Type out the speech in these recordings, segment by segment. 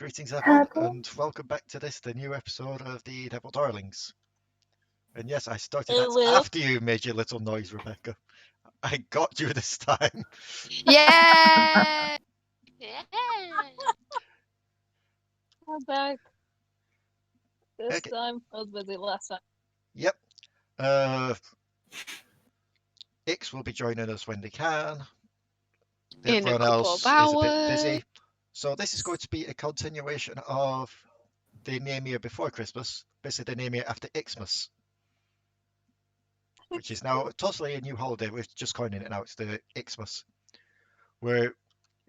Greetings, everyone, and welcome back to the new episode of the Devil Darlings. And yes, I started that after you made your little noise, Rebecca. I got you this time. Yeah! Yeah! I'm back. This Okay. time, I was busy last time. Yep. Ix will be joining us when they can. In a Everyone couple else of is a bit busy. hours. So this is going to be a continuation of the Namir before Christmas, basically the Namir after Ixmas, which is now totally a new holiday. We're just coining it now. It's the Ixmas, where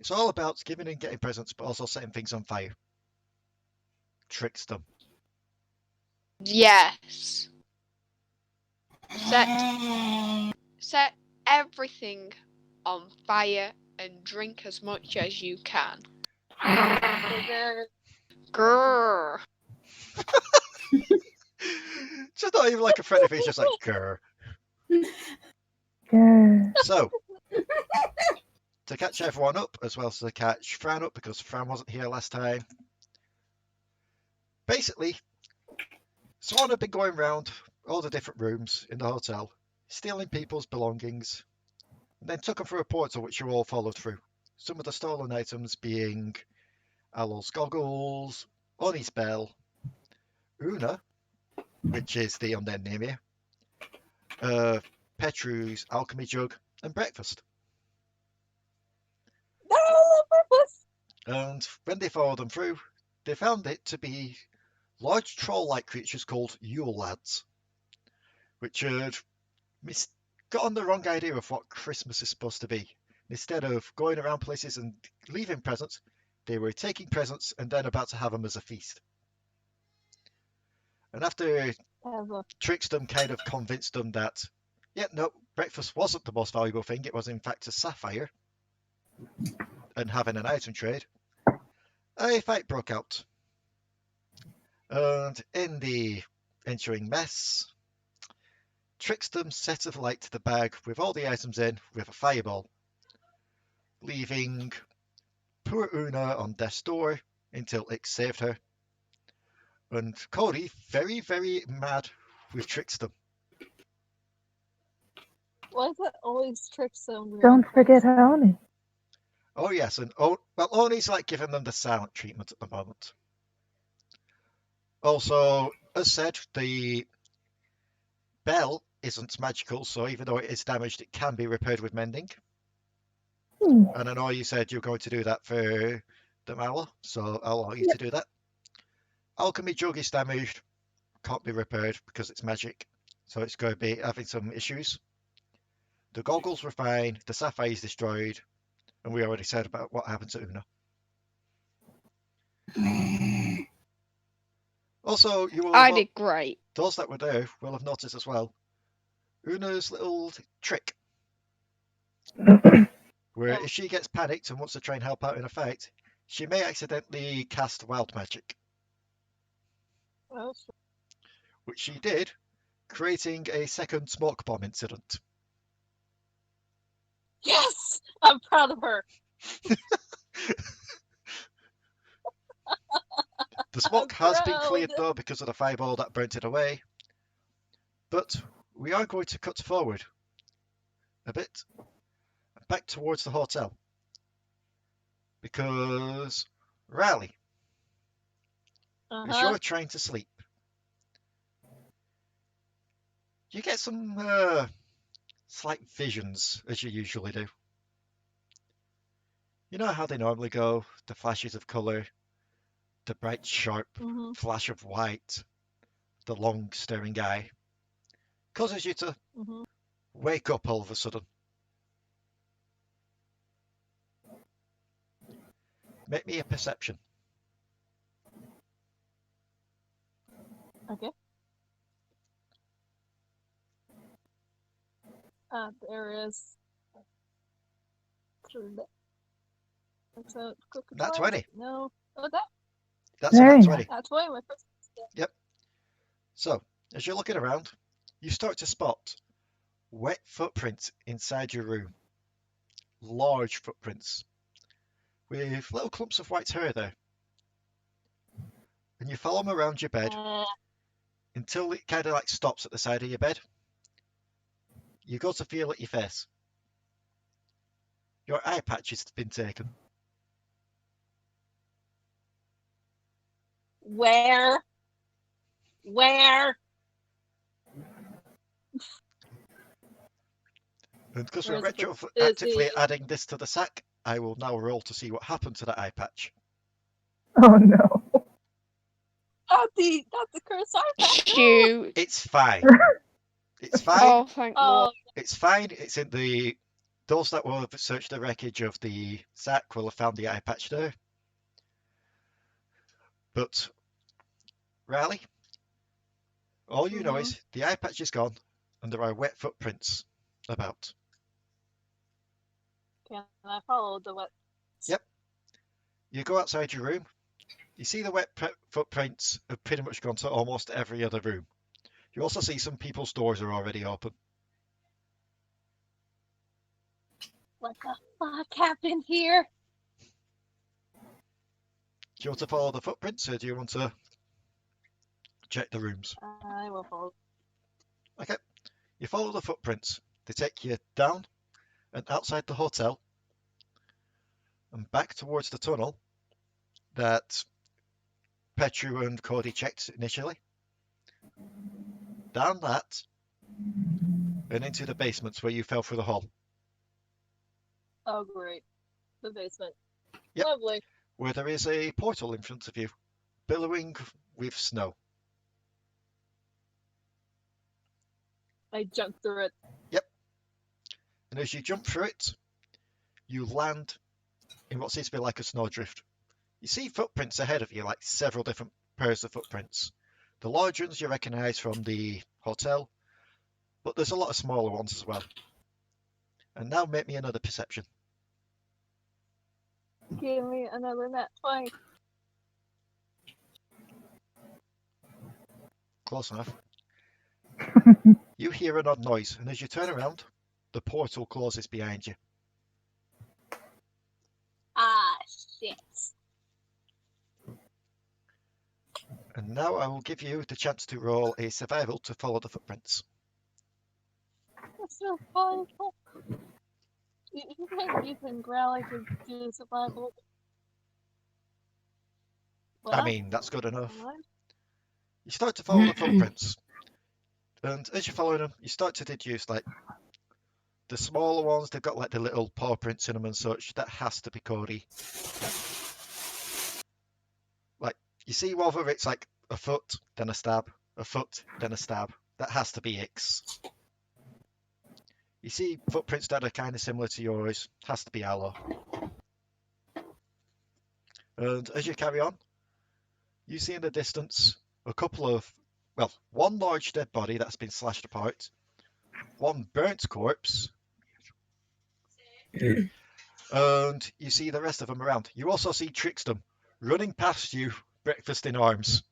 it's all about giving and getting presents, but also setting things on fire. Trickstem. Yes. Set everything on fire and drink as much as you can. Grrr. Just not even like a friendly face, just like grr. So, to catch everyone up, as well as to catch Fran up, because Fran wasn't here last time. Basically, Swan had been going around all the different rooms in the hotel, stealing people's belongings, and then took them through a portal which you all followed through. Some of the stolen items being Allo's goggles, Oni's bell, Una, which is the undead name here, Petru's alchemy jug, and breakfast. And when they followed them through, they found it to be large troll-like creatures called Yule Lads, which had gotten the wrong idea of what Christmas is supposed to be. Instead of going around places and leaving presents, they were taking presents and then about to have them as a feast. And after Trickstem kind of convinced them that, yeah, no, breakfast wasn't the most valuable thing, it was in fact a sapphire, and having an item trade, a fight broke out. And in the ensuing mess, Trickstem set alight to the bag with all the items in with a fireball, leaving poor Una on death's door until Ix saved her. And Codi very, very mad with Trickstem. Why is it always Trickstem? Don't forget Oni. Oh yes, and Oni's like giving them the silent treatment at the moment. Also, as said, the bell isn't magical, so even though it is damaged, it can be repaired with mending. And I know you said you're going to do that for Damadur, so I'll allow you to do that. Alchemy jug is damaged, can't be repaired because it's magic, so it's going to be having some issues. The goggles were fine, the sapphire is destroyed, and we already said about what happened to Una. Also, I did great. Those that were there will have noticed as well Una's little trick, where if she gets panicked and wants to try and help out in a fight, she may accidentally cast wild magic. Which she did, creating a second smoke bomb incident. Yes! I'm proud of her. The smoke has been cleared though because of the fireball that burnt it away. But we are going to cut forward a bit, back towards the hotel. Because Raali, as you're trying to sleep, you get some slight visions, as you usually do. You know how they normally go, the flashes of colour, the bright sharp flash of white, the long staring eye, causes you to wake up all of a sudden. Make me a perception. Okay. There is. That's 20. No. Oh, That's a 20. That's 20. My first. Yep. So, as you're looking around, you start to spot wet footprints inside your room. Large footprints with little clumps of white hair there. and you follow them around your bed Uh, until it kind of like stops at the side of your bed. You go to feel at your face. Your eye patch has been taken. where? Where? And because we're Where's it? retroactively adding this to the sack, I will now roll to see what happened to that eye patch. Oh no. Not the curse artifact. Shoot. It's fine. It's fine. Oh, thank Oh, Lord. It's fine. It's in the. Those that will have searched the wreckage of the sack will have found the eye patch there. But, Raali, all you know is the eye patch is gone and there are wet footprints about. can I follow the wet? Yep. You go outside your room. You see the wet footprints have pretty much gone to almost every other room. You also see some people's doors are already open. What the fuck happened here? Do you want to follow the footprints or do you want to check the rooms? I will follow. Okay. You follow the footprints. They take you down and outside the hotel and back towards the tunnel that Petru and Codi checked initially. Down that and into the basements where you fell through the hole. Oh, great. The basement. Yep. Lovely. Where there is a portal in front of you, billowing with snow. I jumped through it. Yep. And as you jump through it, you land in what seems to be like a snowdrift. You see footprints ahead of you, like several different pairs of footprints. The larger ones you recognise from the hotel, but there's a lot of smaller ones as well. And now make me another perception. Give me another nat 20. Close enough. You hear an odd noise, and as you turn around, the portal closes behind you. Ah, shit. And now I will give you the chance to roll a survival to follow the footprints. Survival. You think Raali could do survival? I mean, that's good enough. What? You start to follow the footprints. And as you're following them, you start to deduce, like, the smaller ones, they've got, like, the little paw prints in them and such. That has to be Codi. Like, you see whether it's, like, a foot, then a stab, a foot, then a stab. That has to be Ix. You see footprints that are kind of similar to yours. Has to be Allo. And as you carry on, you see in the distance a couple of, well, one large dead body that's been slashed apart, one burnt corpse, and you see the rest of them around. You also see Trickstem running past you, breakfast in arms.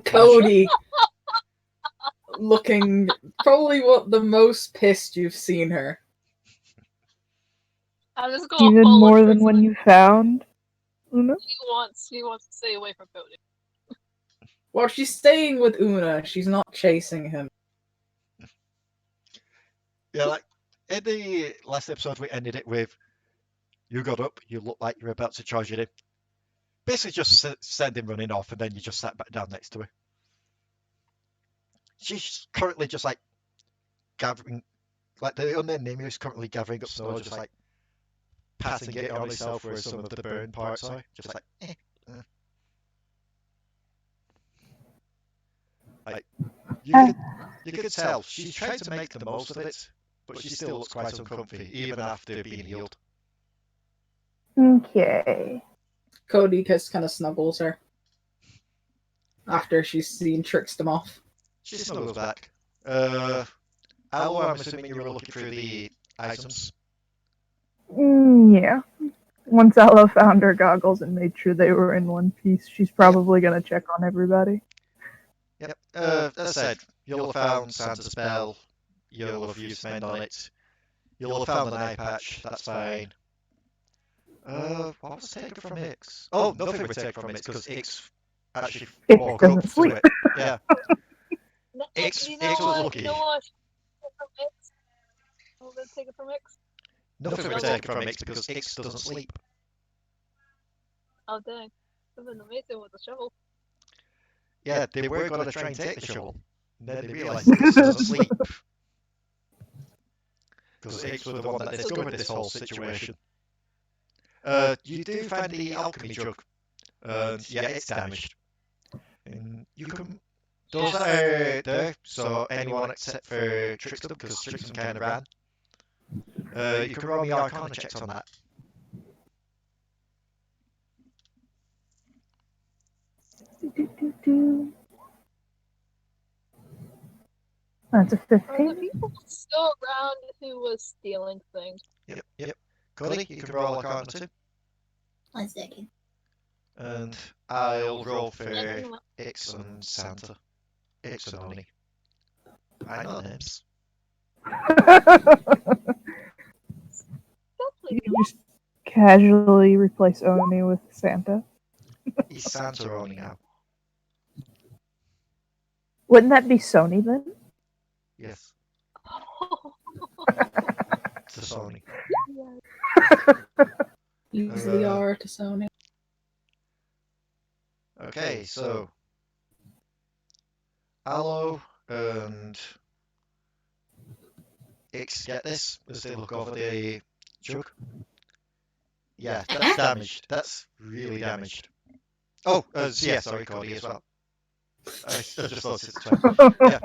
Codi looking probably what the most pissed you've seen her. I'm just going Even follow more than Tristan. when you found Una? He wants to stay away from Codi. Well, she's staying with Una. She's not chasing him. Yeah, like in the last episode, we ended it with you got up, you looked like you were about to charge it in. Basically, just send him running off, and then you just sat back down next to her. She's currently just like gathering, like the unnamed name is currently gathering up snow, just like passing it on herself where some of the burned parts are. Just like, Like, you could tell she's trying to make the most of it, but she still looks quite uncomfy, even after being healed. Okay. Codi just kind of snuggles her after she's seen Trickstem off. She snuggles back. Allo, I'm assuming you were looking through the items. Yeah. Once Allo found her goggles and made sure they were in one piece, she's probably gonna check on everybody. Yep. As I said, you'll have found Santa's spell. You'll have used mend on it. You'll have found an eye patch. That's fine. What was taken from Ix? Oh, nothing was taken from Ix because Ix actually Ix woke up doesn't to sleep. it. Yeah, Ix You know was what? lucky. You know what? From Ix? Oh, let's take it from Ix. Nothing was taken from Ix because Ix doesn't sleep. Oh, dang. That's been amazing with the shovel. Yeah, they were going to try and take the shovel. And then they realised Ix doesn't sleep. Because Ix was the one that discovered this whole situation. You do find the alchemy jug. And yeah, it's damaged. And you can... Those that are there, so anyone except for Trickstem, because Trickstem kind of ran. You can roll me Arcana checks on that. That's a Are the 15. people still around who was stealing things? Yep. Codi, you can roll Arcana too. 1 second. And I'll roll for Nothing Ix and Santa. Ix and Oni. I know names. You just casually replace Oni with Santa. He's Santa or Oni now. Wouldn't that be Sony then? Yes. It's a Sony. Use the R to Sony. Okay, so Allo and Ix get this as they look over the jug. Yeah, that's damaged. That's really damaged. Oh, yeah, sorry, Codi as well. I just noticed it's 20. Yeah,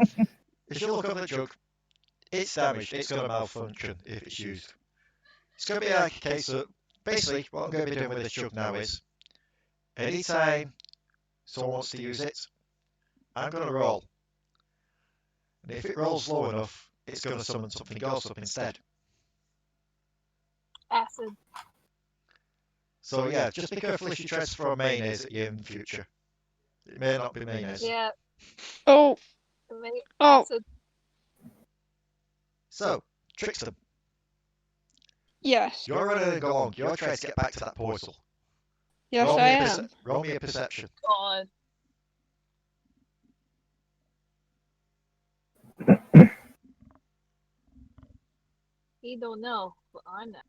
if you look over the jug, it's damaged. It's going to malfunction if it's used. It's going to be like a case of, basically, what I'm going to be doing with this jug now is, anytime someone wants to use it, I'm going to roll. And if it rolls low enough, it's going to summon something else up instead. Acid. So yeah, just be careful if you transfer mayonnaise at you in the future. It may not be mayonnaise. Yeah. Oh, Acid. So, Trickstem, yes. you're running along. You're trying to get back to that portal. Yes, Roll me I a am. Roll me a perception. God. He don't know, but I know.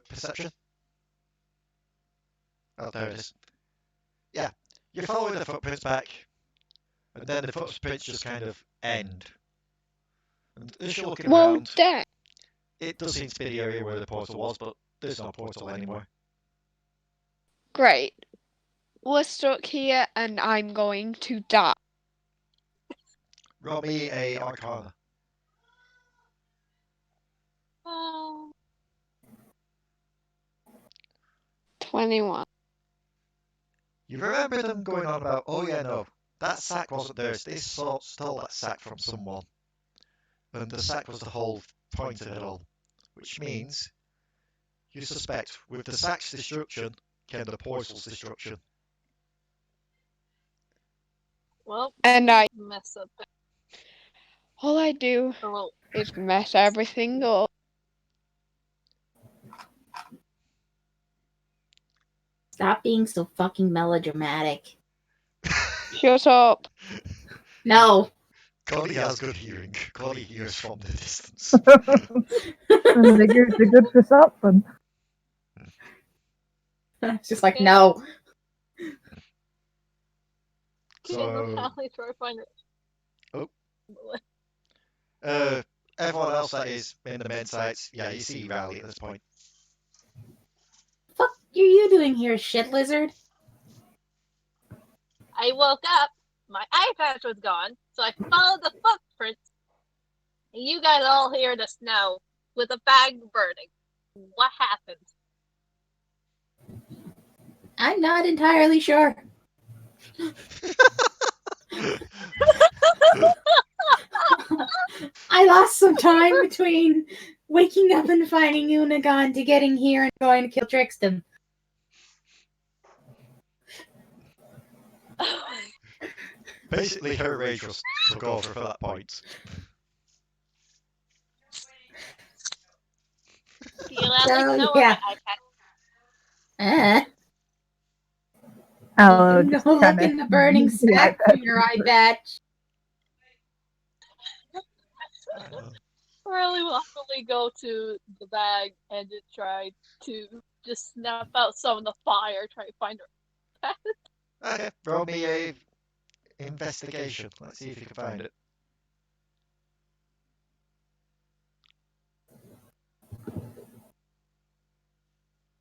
Perception? Oh, there it is. Yeah, you're following the footprints back, and then the footprints just kind of end. And as you're looking Well, around, dang. it does seem to be the area where the portal was, but there's no portal anymore. Great. We're stuck here and I'm going to die. Roll me a Arcana. 21. You remember them going on about, oh yeah, no, that sack wasn't theirs. They stole that sack from someone. And the sack was the whole point of it all. Which means, you suspect, with the sack's destruction, came the portal's destruction. Well, And I, mess up. all I do Oh, is mess everything up. Stop being so fucking melodramatic. Shut up. No. Codi has good hearing. Codi hears from the distance. They're good for something. It's just like, no. So, Raali, try to find it. everyone else that is in the main sites, yeah, you see Raali at this point. Fuck are you doing here, shit lizard? I woke up, my eye patch was gone, so I followed the footprints, and you guys all hear the snow with a bag burning. What happened? I'm not entirely sure. I lost some time between waking up and finding Unagon to getting here and going to kill Trickstem. Basically, her rage just took over for that point. Feel I like Oh, know yeah. my iPad. Allo Go just look kinda in the burning uses the sack for iPad your eye first. patch. Really will happily go to the bag and just try to just snap out some of the fire, try to find her. Okay, roll me a investigation. Let's see if you can find it.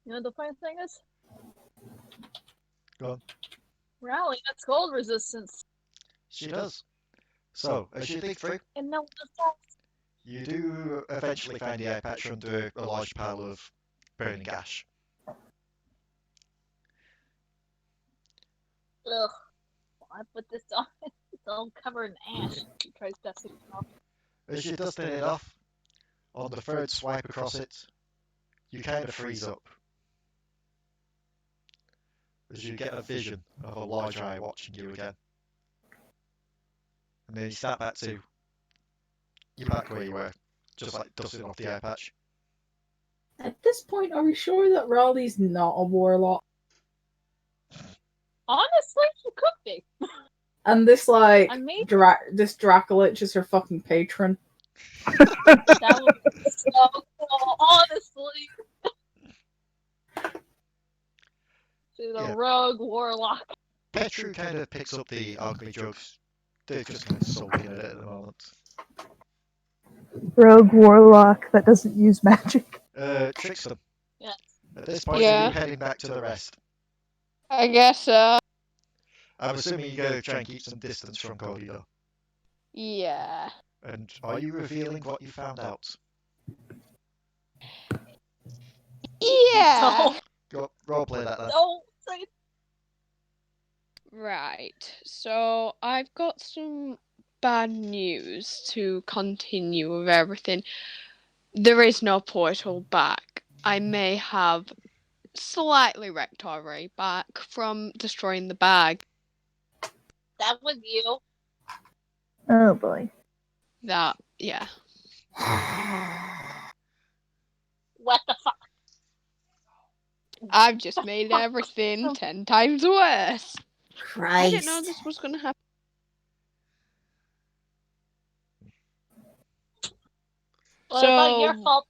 You know the funny thing is? Go on. Raali, that's cold resistance. She does. So, as you dig through, And no one you do eventually find the eye patch under a large pile of burning ash. Ugh. I put this on. It's all covered in ash. She tries dusting it off. As you're dusting it off, on the third swipe across it, you kind of freeze up. As you get a vision of a large eye watching you again. And then you snap back to, you're back where you were, just like dusting off the eye patch. At this point, are we sure that Raleigh's not a warlock? Honestly, she could be. And this, like, I mean, this Dracolich is her fucking patron. that would be so cool, honestly. She's a rogue warlock. Petru kind of picks up the ugly jokes. They're just kind of sulking at it at the moment. Rogue warlock that doesn't use magic. Trickstem. Yes. At this point, Yeah. are you heading back to the rest? I guess so. I'm assuming you're going to try and keep some distance from Codi, though. Yeah. And are you revealing what you found out? Yeah. Go, roleplay that then. Don't say. Right. So I've got some bad news to continue with everything. There is no portal back. I may have slightly wrecked our way back from destroying the bag. That was you. Oh boy. That, yeah. What the fuck? I've just made everything 10 times worse. I didn't know Christ. this was gonna happen. Well, it's not your fault.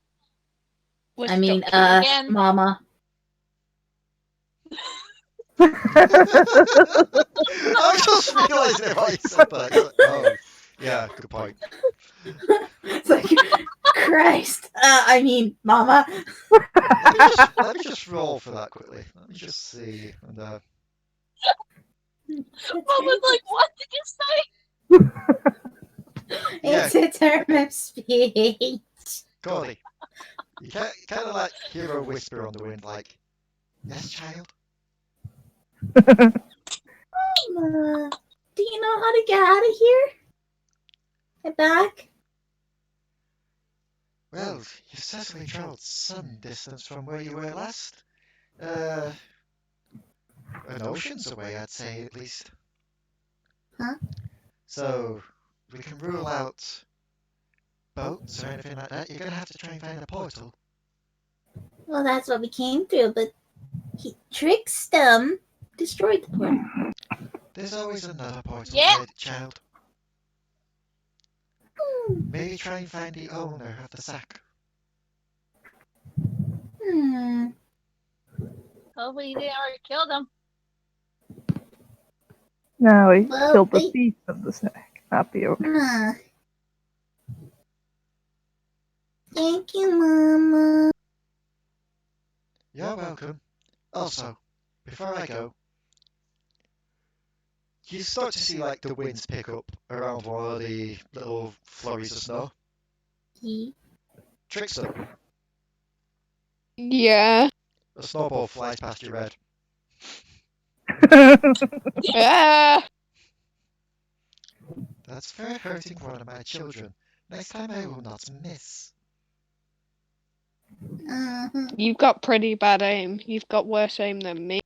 I mean, Again. Mama. I just realised it while you said that. Oh, yeah, good point. It's like, Christ. I mean, Mama. Let me just roll for that quickly. Let me just see. And, Mama's like, what did you say? yeah, It's a term of speech. Codi. You kind of like hear a whisper on the wind, like, yes, child? Mama, do you know how to get out of here? And back? Well, you've certainly travelled some distance from where you were last. An ocean's away, I'd say, at least. Huh? So, we can rule out boats or anything like that. You're going to have to try and find a portal. Well, that's what we came through, but Trickstem destroyed the portal. There's always another portal, Yeah. child. Maybe try and find the owner of the sack. Hopefully you didn't already kill them. No, he Well, killed the they- thief of the sack, not the owner. Thank you, Mama. You're welcome. Also, before I go, you start to see like the winds pick up around one of the little flurries of snow. Trickstem, Yeah. a snowball flies past your head. Ah! That's for hurting one of my children. Next time I will not miss. You've got pretty bad aim. You've got worse aim than me.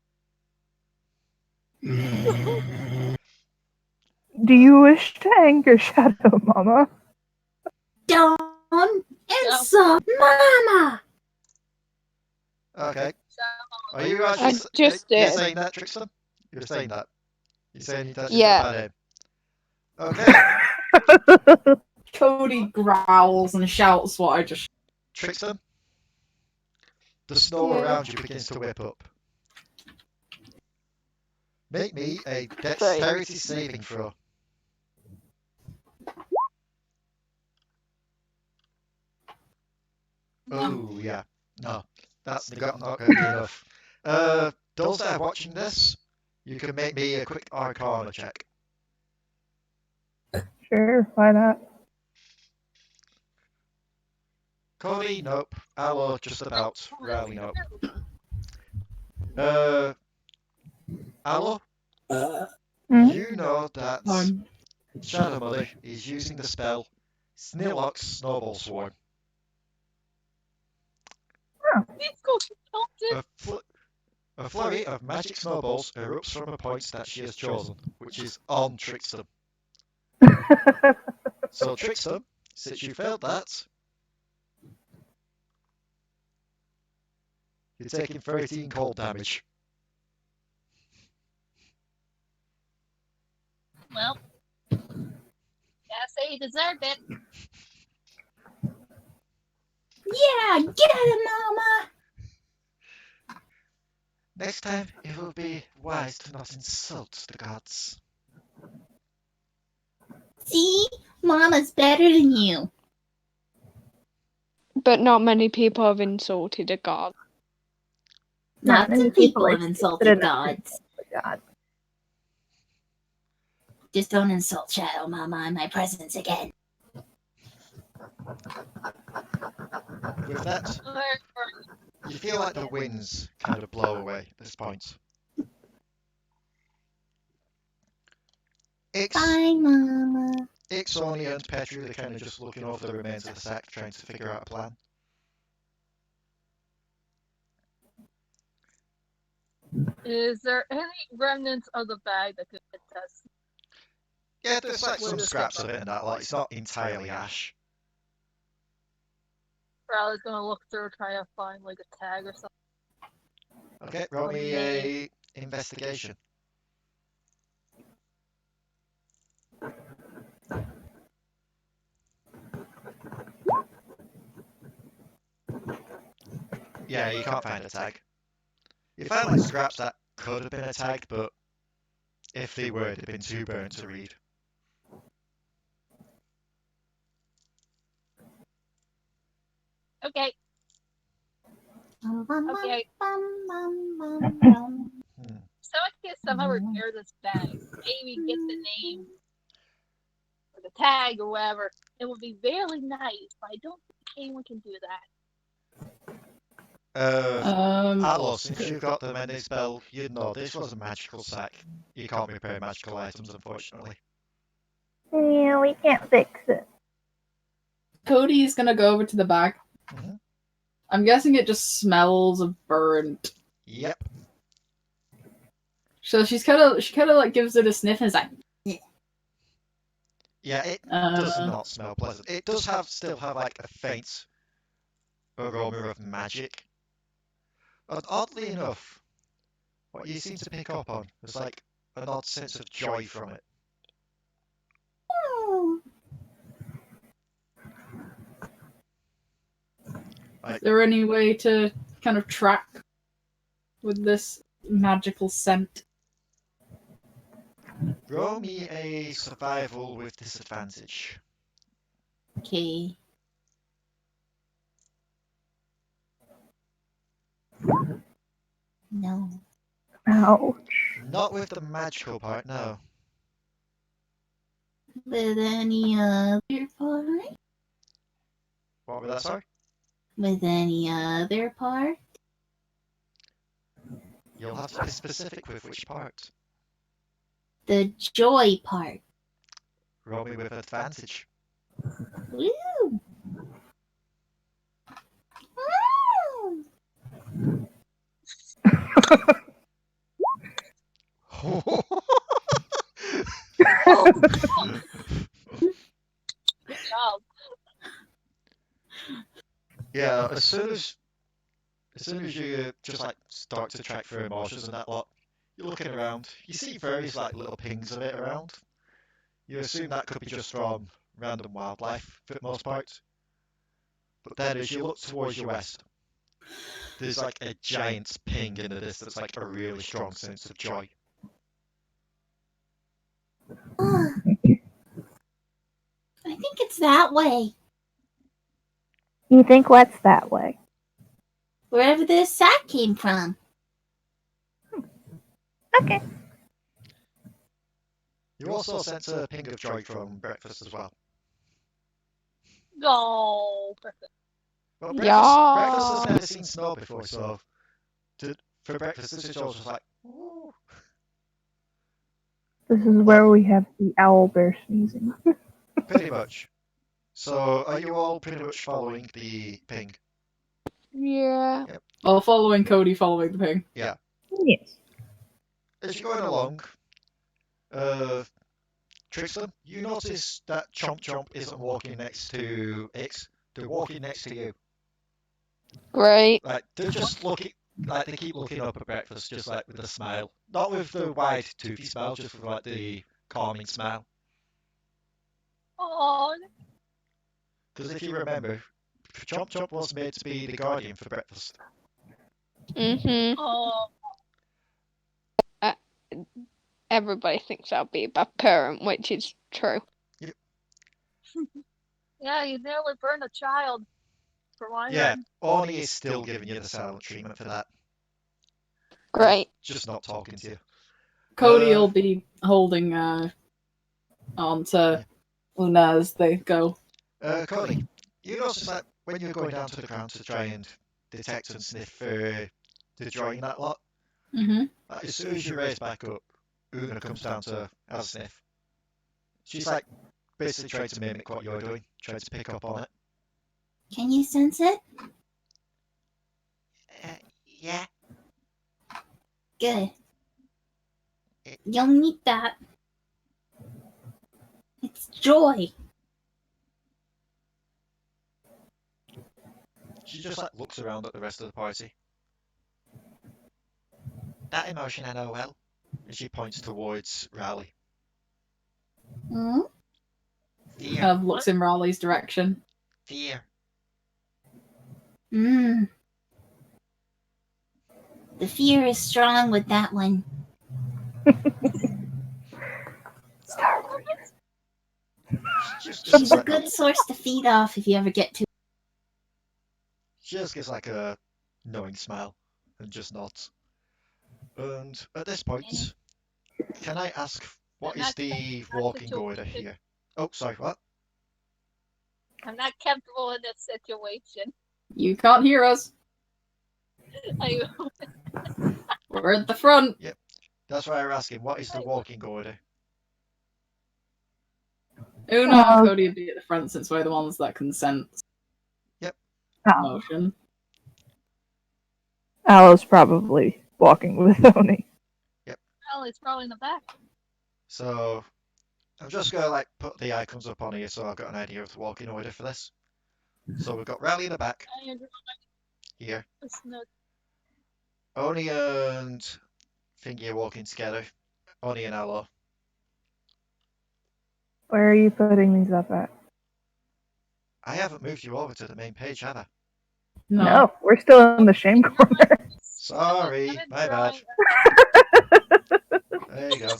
Do you wish to anger Shadow, Mama? Dawn and so, Mama. Okay. So, Are you I actually just you're did. saying that, Trickstem? You're saying that? You're saying that's Yeah. a bad aim? Okay. Codi growls and shouts what I just. Trickstem. The snow Yeah. around you begins to whip up. Make me a dexterity saving throw. Oh, yeah. No, that's not going to be enough. Those that are watching this, you can make me a quick Arcana check. Sure, why not? Codi, nope. Allo, just about. Raali, nope. Allo, Hmm? you know that Shadow Mother is using the spell Snillock's Snowball Swarm. let's go to A flurry of magic snowballs erupts from a point that she has chosen, which is on Trickstem. So Trickstem, since you failed that, you're taking 13 cold damage. Well, gotta say you deserved it. Yeah, get him, Mama! Next time, it will be wise to not insult the gods. See? Mama's better than you. But not many people have insulted a god. Lots many of people have are insulted stupid enough to gods. insult the god. Just don't insult Shadow Mama in my presence again. With that, you feel like the winds kind of blow away at this point. Bye, Mama. Ixoni and Petru, they're kind of just looking over the remains of the sack, trying to figure out a plan. Is there any remnants of the bag that could test? Yeah, there's like some scraps of it and that, like it's not entirely ash. Raali's gonna look through, try to find like a tag or something. Okay, roll me a investigation. Yeah, you can't find a tag. You find like scraps that could have been a tag, but if they were, they'd been too burnt to read. Okay. Okay. So I can somehow repair this bag. Maybe get the name or the tag or whatever. It would be very nice, but I don't think anyone can do that. Allo, since you got the mending spell, you'd know this was a magical sack. You can't repair magical items, unfortunately. Yeah, we can't fix it. Cody's gonna go over to the back. Mm-hmm. I'm guessing it just smells of burnt. Yep. So she kind of like gives it a sniff and is like, Yeah, it does not smell pleasant. It does still have like a faint aroma of magic. But oddly enough, what you seem to pick up on is like an odd sense of joy from it. is there any way to kind of track with this magical scent? Roll me a survival with disadvantage. Okay. No. Ouch. Not with the magical part, no. With any other part? What was that, sorry? With any other part? You'll have to be specific with which part. The joy part. Roll me with advantage. Woo! Good job. Yeah, as soon as soon as you just like start to track through marshes and that lot, you're looking around. You see various like little pings of it around. You assume that could be just from random wildlife for the most part. But then as you look towards your west, there's like a giant ping in the distance, like a really strong sense of joy. I think it's that way. You think what's that way? Wherever this sack came from. Okay. You also sense a ping of joy from breakfast as well. Oh, perfect. Well, Yeah. breakfast has never seen snow before, so for breakfast this is all just like, ooh. This is where we have the owl bear sneezing. Pretty much. So are you all pretty much following the ping? Yeah. Well, following Cody, following the ping. Yeah. Yes. As you're going along, Trickstem, you notice that Chomp Chomp isn't walking next to Ix. They're walking next to you. Great. Like they're just looking, like they keep looking up at breakfast, just like with a smile, not with the wide toothy smile, just with like the calming smile. Oh, Because if you remember, Chomp Chomp was made to be the guardian for breakfast. Mhm. oh. Everybody thinks I'll be a bad parent, which is true. Yeah, you nearly burned a child. For one Yeah, reason. Oni is still giving you the silent treatment for that. Great. Just not talking to you. Cody will be holding on to Una as they go. Cody, you notice that when you're going down to the ground to try and detect and sniff for the joy in that lot, Mm-hmm. as soon as you raise back up, Una comes down to have a sniff. She's like basically trying to mimic what you're doing, trying to pick up on it. Can you sense it? Yeah. Good. You'll need that. It's joy. She just like looks around at the rest of the party. That emotion I know well. And she points towards Raali. Hmm? Fear. Kind of looks in Raleigh's direction. Fear. Mm. The fear is strong with that one. Star Wars. She's a good source to feed off if you ever get to. She just gives like a knowing smile and just nods. And at this point, can I ask what I'm is not the not walking situ- order here? Oh, sorry, what? I'm not comfortable in this situation. You can't hear us. I, We're at the front. That's why I'm asking, what is the walking order? Una and Cody would be at the front since we're the ones that can sense motion. Allo's probably walking with Oni. well, it's probably in the back. So, I'm just going to like put the icons up on here so I've got an idea of the walking order for this. So we've got Raali in the back, I enjoy here. this note. Oni and Thingy are walking together. Oni and Allo. Where are you putting these up at? I haven't moved you over to the main page, have I? No, we're still in the shame corner. Sorry, I'm my bad. drawing- There you go.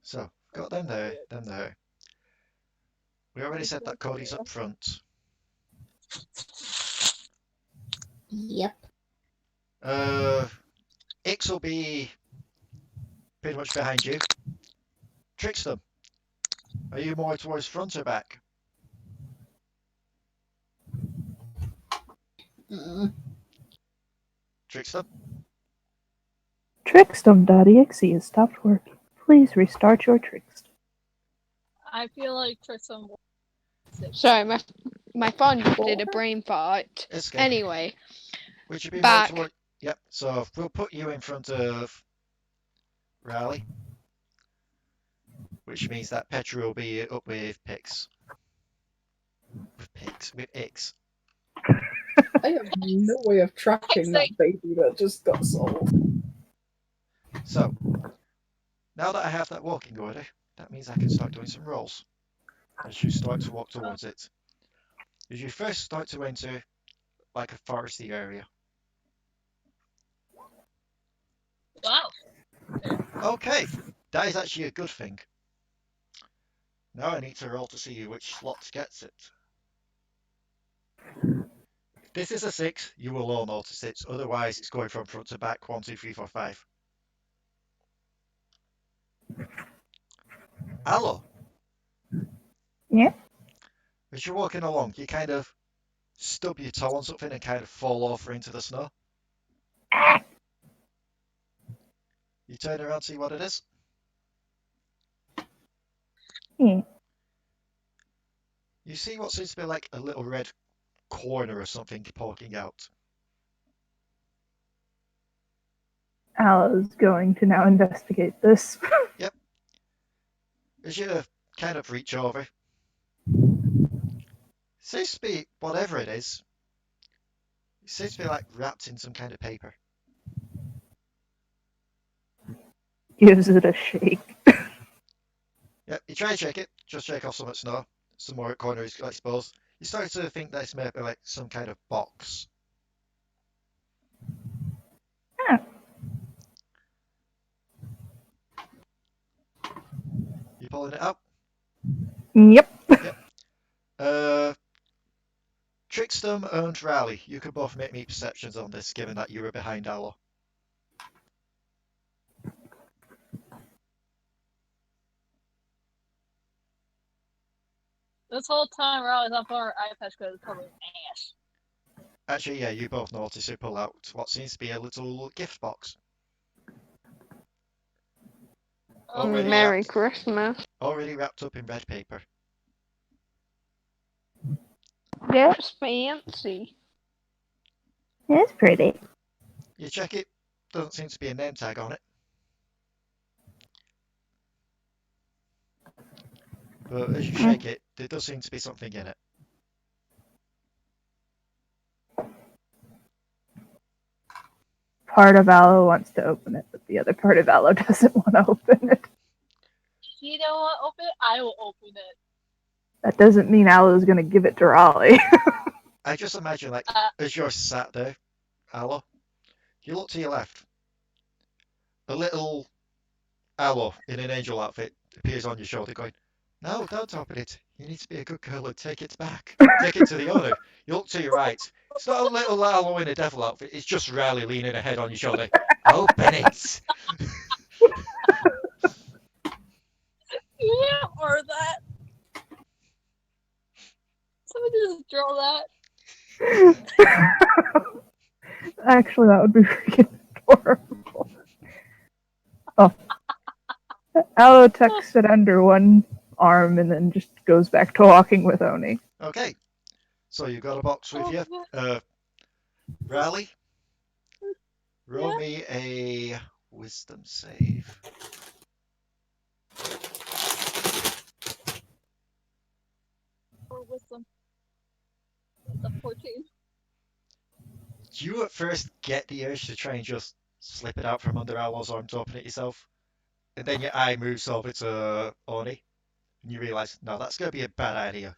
So, got them there, them there. We already said that Cody's up front. Yep. Ix will be pretty much behind you. Trickstem, are you more towards front or back? Trickstem? Trickstem.exe has stopped working. Please restart your Trickstem. I feel like Tristan. Sorry, my phone just did a brain fart. It's okay. Anyway, Would you be back. more toward... Yep, so we'll put you in front of Raali. Which means that Petru will be up with Pix. with Ix. I have no way of tracking that baby that just got sold. So, now that I have that walking order, that means I can start doing some rolls. As you start to walk towards it. As you first start to enter like a foresty area. Wow. Okay, that is actually a good thing. Now I need to roll to see which slot gets it. If this is a 6, you will all notice it. Otherwise, it's going from front to back. 1, 2, 3, 4, 5. Allo. Yeah? As you're walking along, you kind of stub your toe on something and kind of fall over into the snow. You turn around, see what it is. Yeah. You see what seems to be like a little red corner or something poking out. Allo's going to now investigate this. Yep. As you kind of reach over, seems to be whatever it is. It seems to be like wrapped in some kind of paper. Gives it a shake. Yep, you try and shake it, just shake off some of the snow, some more corners, I suppose. You start to think that it's maybe like some kind of box. Huh. You pulling it out? Yep. Trickstem and Raali, you can both make me perceptions on this, given that you were behind Allo. This whole time we're always up on our iPads because it's covered in ass. Actually, yeah, you both notice you pull out what seems to be a little gift box. Already Merry wrapped, Christmas. already wrapped up in red paper. That's fancy. It's pretty. You check it, doesn't seem to be a name tag on it. But as you shake it, there does seem to be something in it. Part of Allo wants to open it, but the other part of Allo doesn't want to open it. You don't want to open it? I will open it. That doesn't mean Allo's going to give it to Raali. I just imagine, like, as you're sat there, Allo, you look to your left. A little Allo in an angel outfit appears on your shoulder going, "No, don't open it. You need to be a good girl and take it back. Take it to the owner." You look to your right. It's not a little Allo in a devil outfit. It's just Raali leaning her head on your shoulder. "Open it." Yeah, or that. Somebody just draw that. Actually, that would be freaking adorable. Oh. Allo tucks it under one arm and then just goes back to walking with Oni. Okay. So you've got a box with you. Raali, roll me a wisdom save. Or wisdom. The 14. You at first get the urge to try and just slip it out from under Allo's arm to open it yourself. And then your eye moves over to Oni. And you realise, no, that's going to be a bad idea.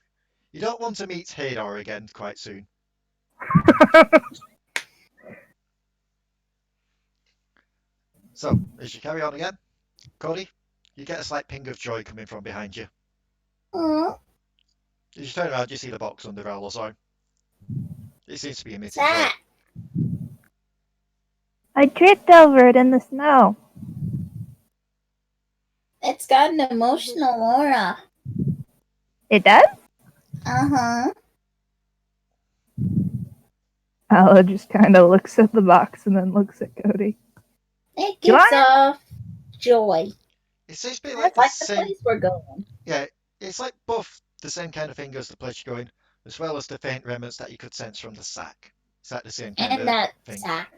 You don't want to meet Hadar again quite soon. So, as you carry on again, Codi, you get a slight ping of joy coming from behind you. Aww. As you turn around, you see the box under Allo's arm. It seems to be emitting What's joy. that? I tripped over it in the snow. It's got an emotional aura. It does? Uh-huh. Allo just kind of looks at the box and then looks at Codi. It gives off joy. It seems to be like That's the like the same. place we're going. Yeah, it's like both the same kind of thing as the pledge going, as well as the faint remnants that you could sense from the sack. It's like the same kind And of that thing. sack.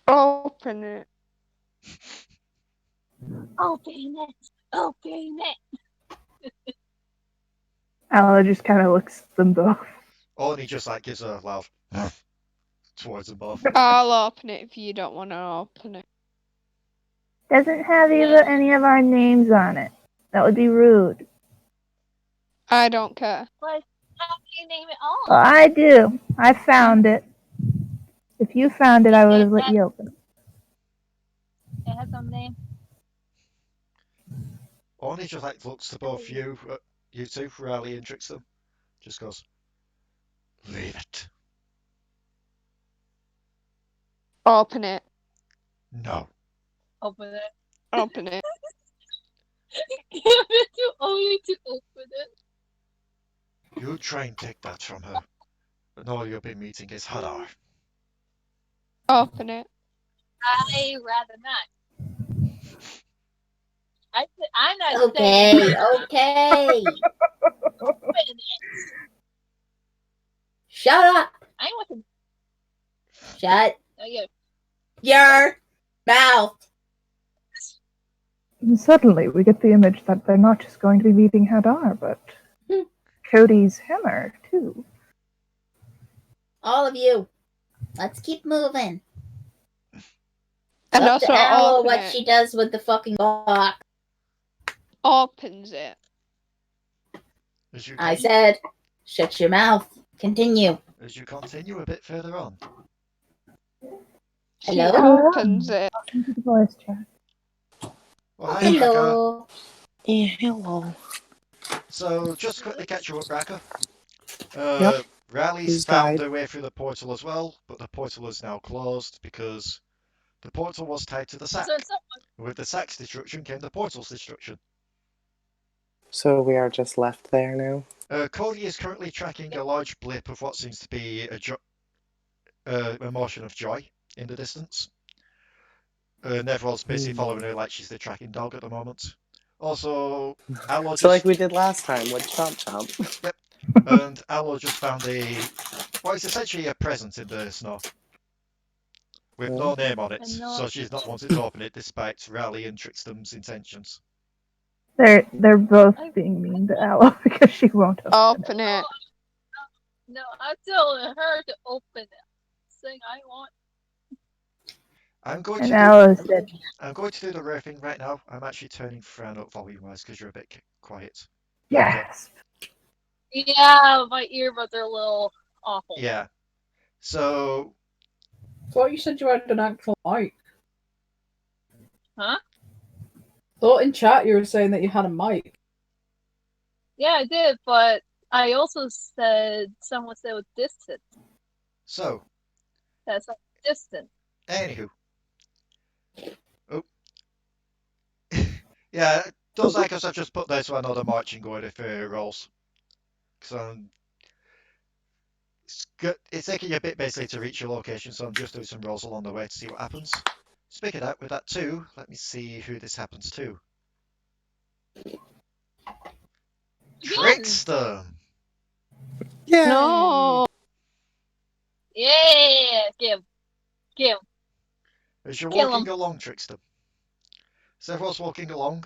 Open it. Open it. Open it. Allo just kind of looks at them both. Oni just like gives a loud towards them both. I'll open it if you don't want to open it. Doesn't have any of our names on it. That would be rude. I don't care. Like, how do you name it all? Well, I do. I found it. If you found it, I would have let you open it. It has some name. Oni just like looks to both you two, Raali and Trickstem. Just goes, leave it. Open it. No. Open it. Open it. Give it to Oni to open it. You try and take that from her. And all you'll be meeting is Hadar. Open it. I rather not. I'm not Okay, saying okay. open it. Shut up. I want to. Shut Oh, yeah. your mouth. And suddenly, we get the image that they're not just going to be meeting Hadar, but Codi's hammer, too. All of you. Let's keep moving. And Up also to Allo open what it. she does with the fucking box. Opens it. As you I said, shut your mouth. Continue. As you continue a bit further on, She Hello? opens it. Into the voice chat. well, hi, Raka. Hello. Yeah, hello. So, just to quickly catch you up, Raka. Yep. Raali's Who's found died? their way through the portal as well, but the portal is now closed because the portal was tied to the sack. So someone. With the sack's destruction came the portal's destruction. So we are just left there now? Codi is currently tracking a large blip of what seems to be a motion of joy in the distance. And everyone's basically following her like she's the tracking dog at the moment. Also, Allo So like we did last time with Chomp Chomp. Yep. And Allo just found it's essentially a present in the snow. With no name on it, And no- so she's not wanted to open it despite Raali and Trickstem's intentions. They're both being mean to Allo because she won't open it. Open it. No, I'm telling her to open it. Saying I want. I'm going And to Allo said, I'm going to do the rare thing right now. I'm actually turning Fran up volume-wise because you're a bit quiet. yes. Yeah, my earbuds are a little awful. Yeah. So, Thought you said you had an actual mic. Huh? Thought in chat you were saying that you had a mic. Yeah, I did, but I also said someone said it was distant. That's like distant. Anywho. Oh. Yeah, those icons I've just put there so I know the marching order for rolls. Because it's taking you a bit basically to reach your location, so I'm just doing some rolls along the way to see what happens. Speaking of that, with that too, let me see who this happens to. Trickstem! Yeah. No. Yeah, give. As you're Kill walking along, Trickstem. So everyone's walking along.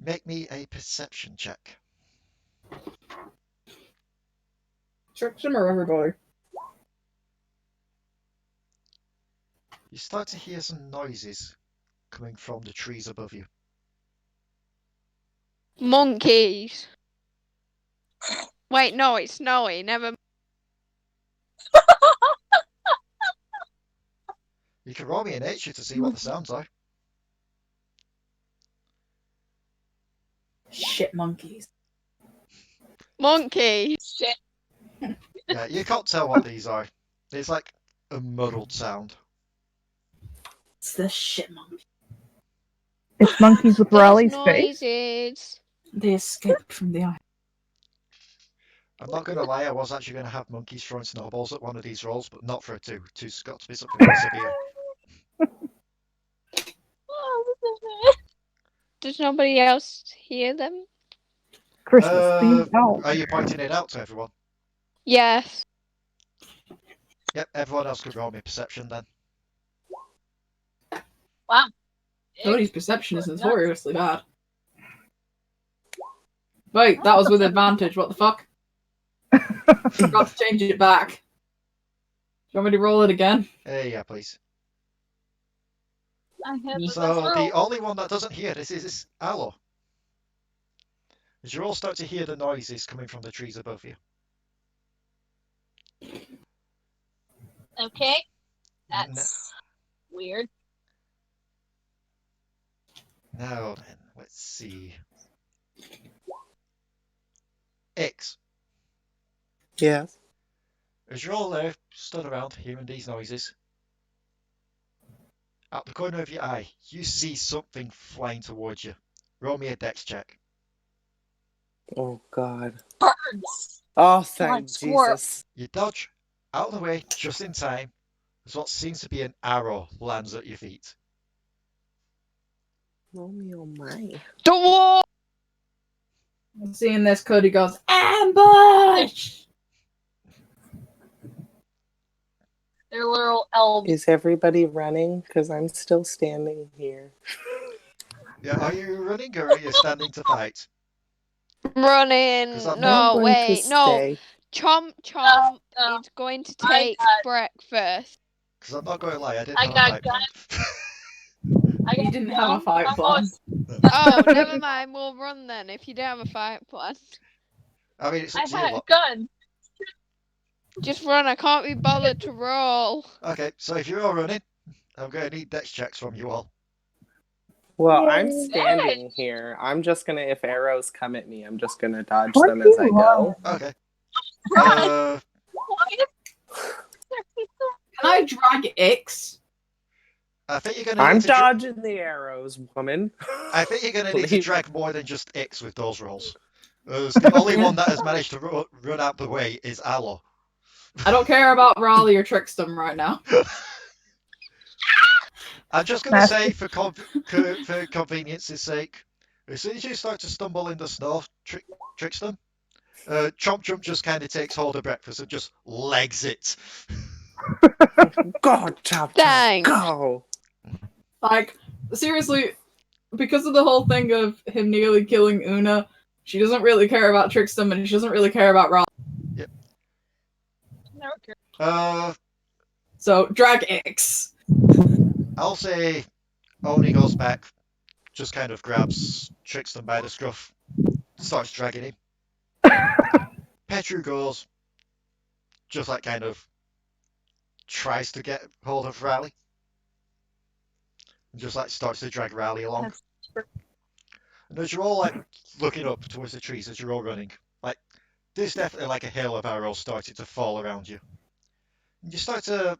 Make me a perception check. Trickstem or everybody? You start to hear some noises coming from the trees above you. Monkeys. Wait, no, it's snowy. Never. You can roll me a nature to see what the sounds are. Shit monkeys. Monkey. Shit. Yeah, you can't tell what these are. It's like a muddled sound. It's the shit monkey. It's monkeys with Those Raleigh's face. noises. They escaped from the eye. I'm not going to lie, I was actually going to have monkeys throwing snowballs at one of these rolls, but not for a 2. 2's got to be something more severe. Oh, this is it. Does nobody else hear them? Christmas themed owl. Are you pointing it out to everyone? Yes. Yep, everyone else could roll me perception then. Cody's perception is notoriously bad. Wait, that was with advantage. What the fuck? Forgot to change it back. Do you want me to roll it again? Yeah, please. I have the So best the roll. only one that doesn't hear this is Allo. As you all start to hear the noises coming from the trees above you. Okay. That's weird. Now then, let's see. Ix, Yes. as you're all there, stood around hearing these noises, out the corner of your eye, you see something flying towards you. Roll me a dex check. Oh God. Birds. Oh, thank squirrel. Jesus. You dodge out of the way just in time as what seems to be an arrow lands at your feet. Oh me, oh my. Don't walk! Seeing this, Cody goes, ambush! They're little elves. Is everybody running? Because I'm still standing here. Yeah, are you running or are you standing to fight? Running. 'Cause I'm No, not going wait. to No. stay. Chomp No. is going to I take got- breakfast. Because I'm not going to lie, I didn't I have a got fight plan. I You got didn't have a fight plan. almost- Oh, never mind. We'll run then if you don't have a fight plan. I mean, it's I up to you had a lot. gun. Just run. I can't be bothered to roll. Okay, so if you're all running, I'm going to need dex checks from you all. Well, I'm Yay. standing here. I'm just gonna, if arrows come at me, I'm just gonna dodge What them do as I you go. Okay. Why is Can I drag Ix? I think you're going to I'm need to dodging the arrows, woman. I think you're going to need to Leave- drag more than just Ix with those rolls. As the only one that has managed to run out the way is Allo. I don't care about Raali or Trickstem right now. I'm just going to say, for convenience's sake, as soon as you start to stumble in the snow, Trickstem, Chomp Chomp just kind of takes hold of breakfast and just legs it. God, chop, chop, Thanks. go! Like, seriously, because of the whole thing of him nearly killing Una, she doesn't really care about Trickstem and she doesn't really care about Raali. Yep. No, So, drag Ix. I'll say Oni goes back, just kind of grabs Trickstem by the scruff, starts dragging him. Petru goes, just like kind of tries to get hold of Raali. And just like starts to drag Raali along. And as you're all like looking up towards the trees as you're all running, like there's definitely like a hail of arrows starting to fall around you. And you start to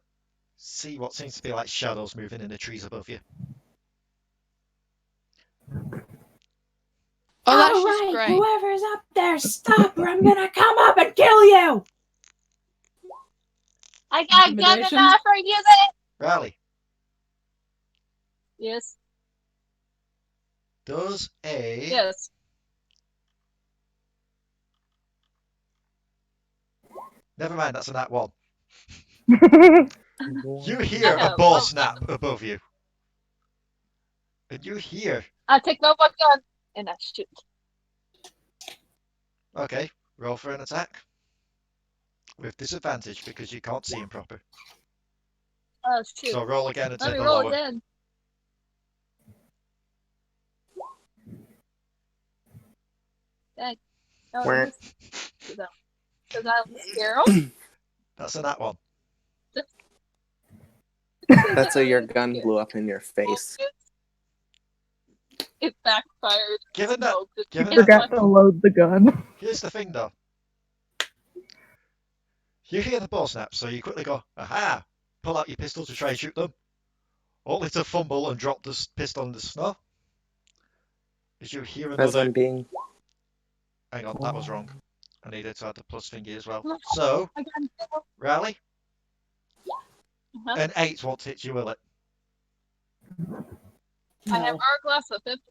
see what seems to be like shadows moving in the trees above you. Oh, that's All just right, great. whoever's up there, stop or I'm gonna come up and kill you! I got gun Intimidation? enough for you then. Raali, Yes. does a Yes. never mind, that's a nat one. Oh, You hear a bow snap above you. And you hear, I take my one gun and I shoot. okay, roll for an attack. With disadvantage because you can't see him proper. Oh shoot. So roll again and Let take me the roll lower. again. Dang. No, Where? because I'm scared. That's a nat one. That's how your gun blew up in your face. It backfired. Given that, given It's that, Forgot to load the gun. here's the thing though. You hear the bow snap, so you quickly go, aha! Pull out your pistol to try and shoot them. Only to fumble and drop the pistol in the snow. As you hear As another. I'm being. Hang on, that was wrong. I needed to add the plus thingy as well. So, I got Raali, Uh-huh. an 8 won't hit you, will it? I have hourglass of 50.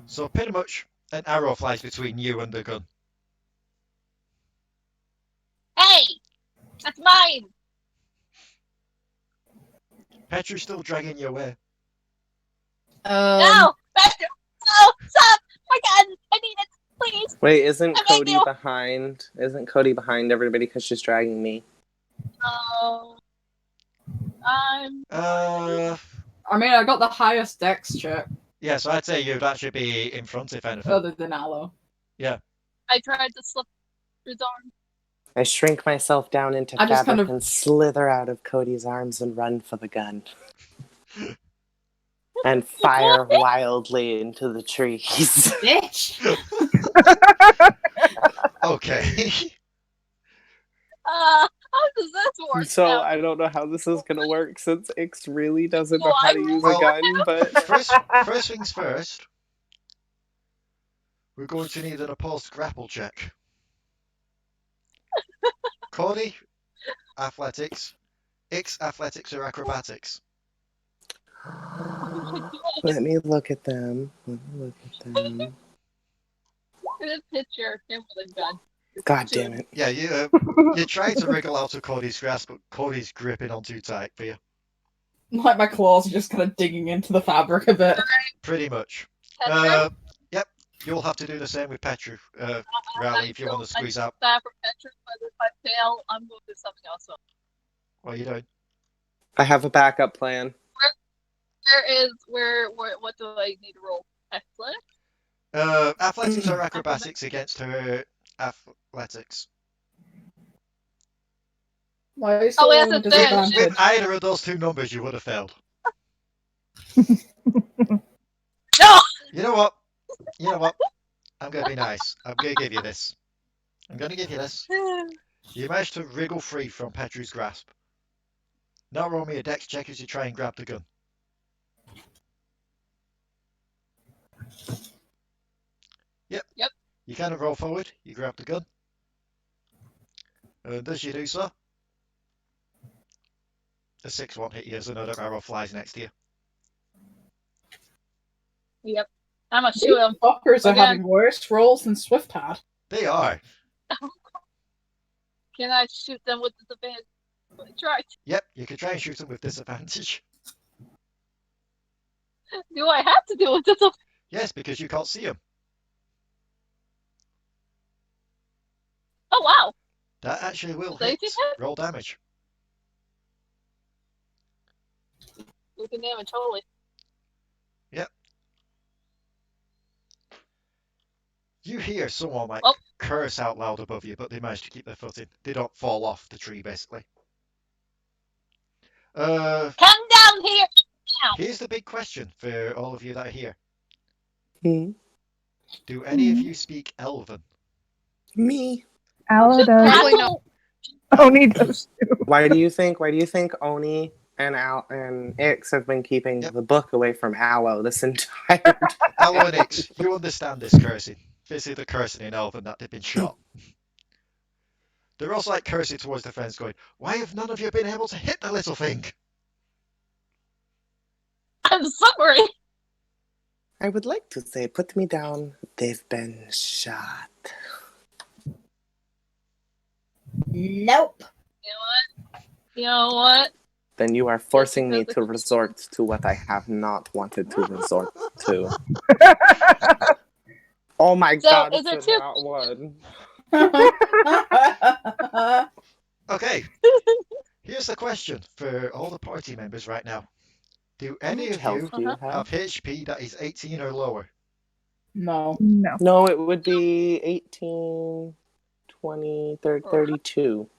So pretty much an arrow flies between you and the gun. Hey! That's mine! Petru's still dragging you away. No! Petru! No! Stop! My gun! I need it! Wait, isn't I Codi know. behind? Isn't Codi behind everybody because she's dragging me? I'm. I mean, I got the highest dex check, Yeah, so I'd say you'd actually be in front, if anything. other than Allo. I tried to slip through his arm. I shrink myself down into I just fabric kind of- and slither out of Cody's arms and run for the gun. And fire wildly into the trees. Bitch. Okay. How does this work? So now? I don't know how this is gonna work since Ix really doesn't know Well, how I to use will- a gun, but First things first. We're going to need an opposed grapple check. Cody, athletics. Ix, athletics or acrobatics. let me look at them. In a picture, him with a gun. God damn it. Yeah, you try to wriggle out of Cody's grasp, but Cody's gripping on too tight for you. Like my claws are just kind of digging into the fabric a bit. Pretty much. Petru? Yep, you'll have to do the same with Petru, Raali, if you want to squeeze out. That for Petru, but if I fail, I'm going to do something else. So What are you doing? I have a backup plan. what do I need to roll? Athletics? Athletics or acrobatics against her athletics. Why are you still Oh, yes, rolling a it's there. disadvantage? With either of those two numbers, you would have failed. No! You know what? I'm going to be nice. I'm going to give you this. You managed to wriggle free from Petru's grasp. Now roll me a dex check as you try and grab the gun. Yep. You kind of roll forward, you grab the gun. And as you do so, a 6 won't hit you as another arrow flies next to you. Yep. I'm gonna shoot him. Fuckers are Again. having worse rolls than Swift had. They are. Can I shoot them with the band? Try. Yep, you could try and shoot them with disadvantage. Do I have to do it? Yes, because you can't see them. Oh wow! That actually will They hit. did hit? Roll damage. We can name it totally. You hear someone like Oh. curse out loud above you, but they manage to keep their footing. They don't fall off the tree, basically. Come down here now. Here's the big question for all of you that are here. Hmm? Do any of you speak Elven? Me. Allo does. Probably not. Oni does too. Why do you think Oni and Ix have been keeping Yep. the book away from Allo this entire time? Allo and Ix, you understand this cursing. Basically the cursing in Elven that they've been shot. They're also like cursing towards their friends going, why have none of you been able to hit the little thing? I'm sorry. I would like to say, put me down. They've been shot. Nope. You know what? Then you are forcing me to resort to what I have not wanted to resort to. Oh my So, god, is there it's two- not one. Okay, here's the question for all the party members right now. Do How any much of health you do you have have? HP that is 18 or lower? No. No. No, it would be 18, 20, 30, 32.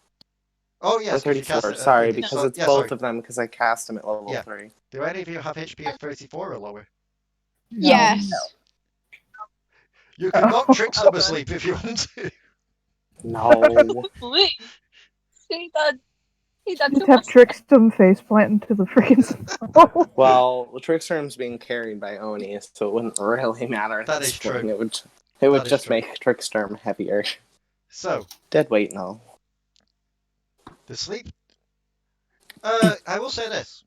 Oh Or yes, 'cause you cast 34, it at sorry, 30. because So, it's yeah, both sorry. of them, because I cast them at level Yeah. 3. Do any of you have HP of 34 or lower? Yes. You can knock Trickstem asleep if you want to. No. Please. He done Just too have much. Trickstem faceplant into the freaking snow. Well, Trickstem's being carried by Oni, so it wouldn't really matter at That this is true. point. It would That is just true. make Trickstem heavier. So, Dead weight, no. the sleep. I will say this.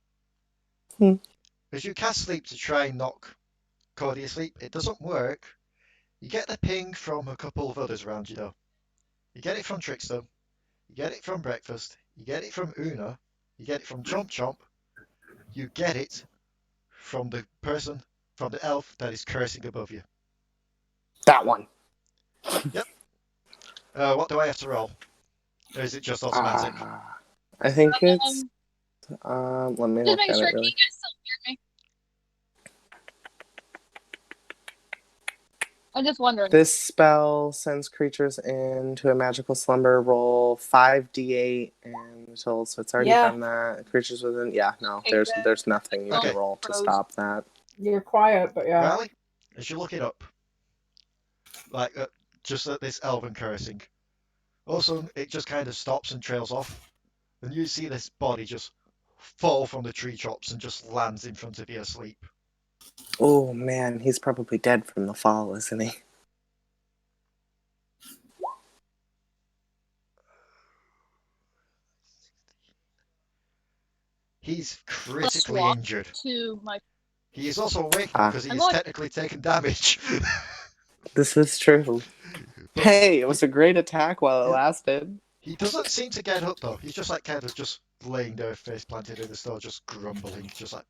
Hmm. As you cast sleep to try and knock Codi asleep, it doesn't work. You get the ping from a couple of others around you though. You get it from Trickstem. You get it from Breakfast. You get it from Una. You get it from Chomp Chomp. You get it from the elf that is cursing above you. That one. What do I have to roll? Or is it just automatic? I think it's. Let me Just look making at sure it you really. guys still hear me. I'm just wondering. This spell sends creatures into a magical slumber. Roll 5d8 until so it's already Yeah. done that. Creatures within. Yeah, no, Okay, there's nothing you Okay. can roll to Froze. stop that. You're quiet, but yeah. Raali, as you look it up, like just at this elven cursing, all of a sudden it just kind of stops and trails off, and you see this body just fall from the tree tops and just lands in front of you asleep. Oh man, he's probably dead from the fall, isn't he? – He's critically Swap injured. to my. He is also awake Ah. because he I'm is going- technically taken damage. This is true. But Hey, it was a great attack while it Yeah. lasted. he doesn't seem to get up though. He's just like kind of just laying there, face planted in the snow, just grumbling, just like.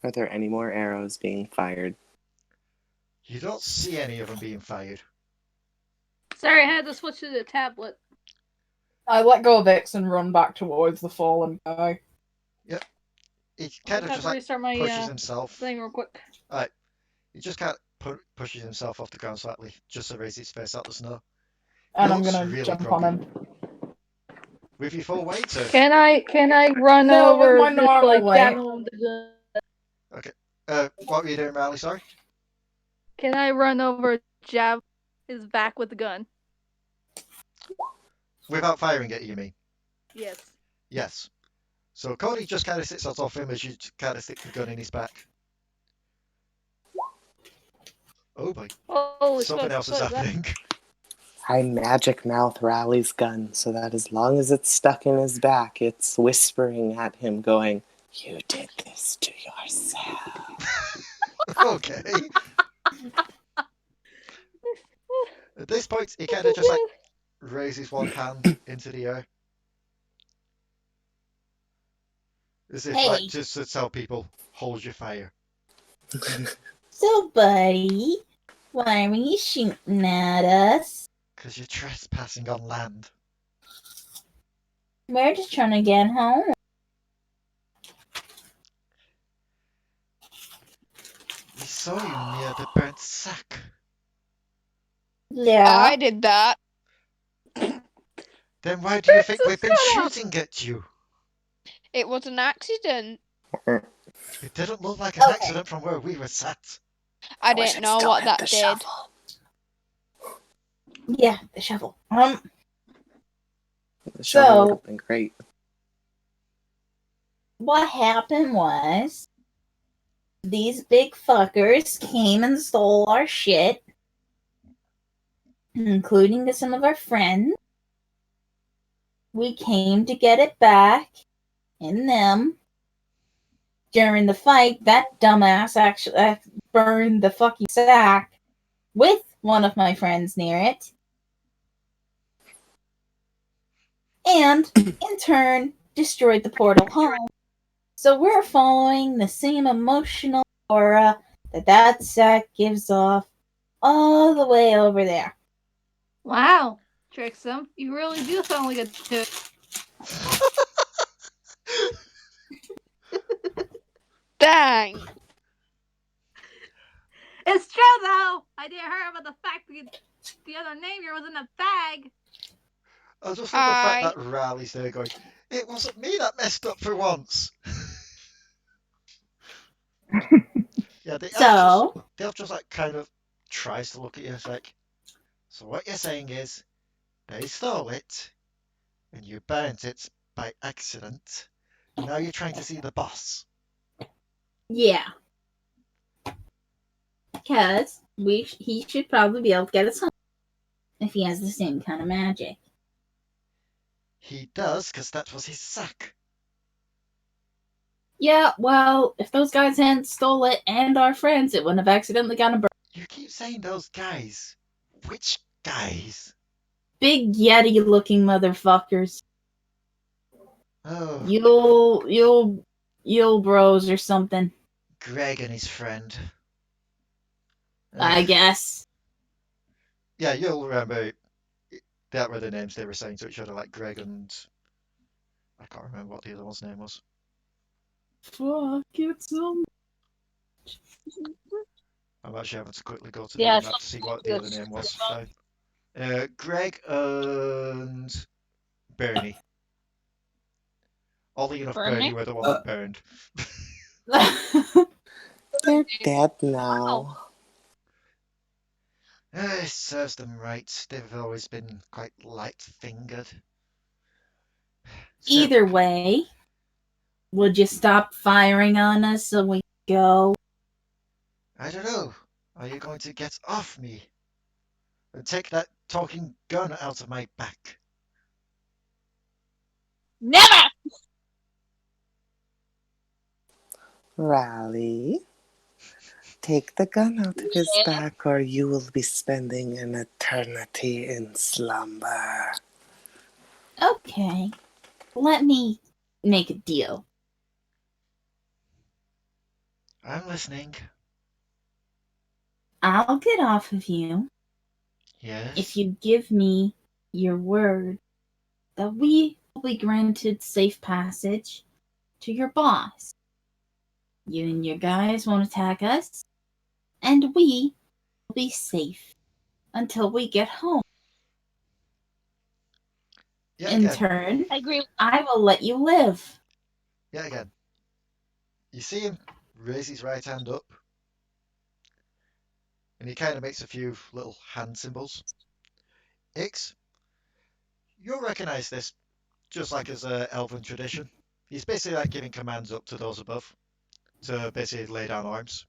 Are there any more arrows being fired? You don't see any of them being fired. Sorry, I had to switch to the tablet. I let go of X and run back towards the fallen guy. He I kind of have just to like restart my pushes himself. thing real quick. He just kind of pushes himself off the ground slightly, just to raise his face out the snow. And He I'm looks gonna really jump grumpy. on him. With your full weight, or Can I run No, with over my just normal like weight. down the gun? what were you doing, Raali? Sorry. Can I run over jab his back with the gun? Without firing it, you mean? Yes. Yes. So Codi just kind of sits on top of him as you kind of stick the gun in his back. Oh boy, Holy something else is happening. I magic mouth Raali's gun so that as long as it's stuck in his back, it's whispering at him, going, "You did this to yourself." Okay. At this point, he kind of just like raises one hand into the air. As if like Hey. just to tell people, hold your fire. So, buddy, why were you shooting at us? Because you're trespassing on land. We're just trying to get home. We saw you near the burnt sack. Yeah. I did that. Then why do you think we've been Shut up. shooting at you? It was an accident. It didn't look like an Okay. accident from where we were sat. I wish didn't it know still what had that the did. shovel. Yeah, the shovel. The shovel So- would have been great. What happened was these big fuckers came and stole our shit, including some of our friends. We came to get it back, and them. During the fight, that dumbass actually burned the fucking sack with one of my friends near it. And, in turn, destroyed the portal home. So we're following the same emotional aura that sack gives off all the way over there. Wow, Trickstem, you really do sound like a dude. Dang. It's true though. I didn't hear about the fact that the other neighbor was in a bag. I just love the Aye. fact that Raali's there going, it wasn't me that messed up for once. Yeah, the elf just like kind of tries to look at you. It's like, so what you're saying is they stole it and you burnt it by accident. And now you're trying to see the boss. Yeah. Because he should probably be able to get us home if he has the same kind of magic. He does, because that was his sack. Yeah, well, if those guys hadn't stole it and our friends, it wouldn't have accidentally gotten burned. You keep saying those guys. Which guys? Big Yeti-looking motherfuckers. Oh, You'll bros or something. Greg and his friend. I guess. Yeah, you'll remember that were the names they were saying to each other, like Greg and I can't remember what the other one's name was. Fuck it so I'm actually having to quickly go to the Yeah, map to see what the other name was. Greg and Bernie. Oddly enough, Bernie Bernie? were the one that burned. They're dead now. It serves them right. They've always been quite light-fingered. So, Either way, would you stop firing on us so we go? I don't know. Are you going to get off me? And take that talking gun out of my back? Never! Raali, take the gun out of his Yeah. back or you will be spending an eternity in slumber. Okay, let me make a deal. I'm listening. I'll get off of you Yes? if you give me your word that we will be granted safe passage to your boss. You and your guys won't attack us, and we will be safe until we get home. Yeah, In again. turn, I agree. I will let you live. Yeah, again. You see him raise his right hand up, and he kind of makes a few little hand symbols. Ix, you'll recognize this just like as a elven tradition. He's basically like giving commands up to those above to basically lay down arms.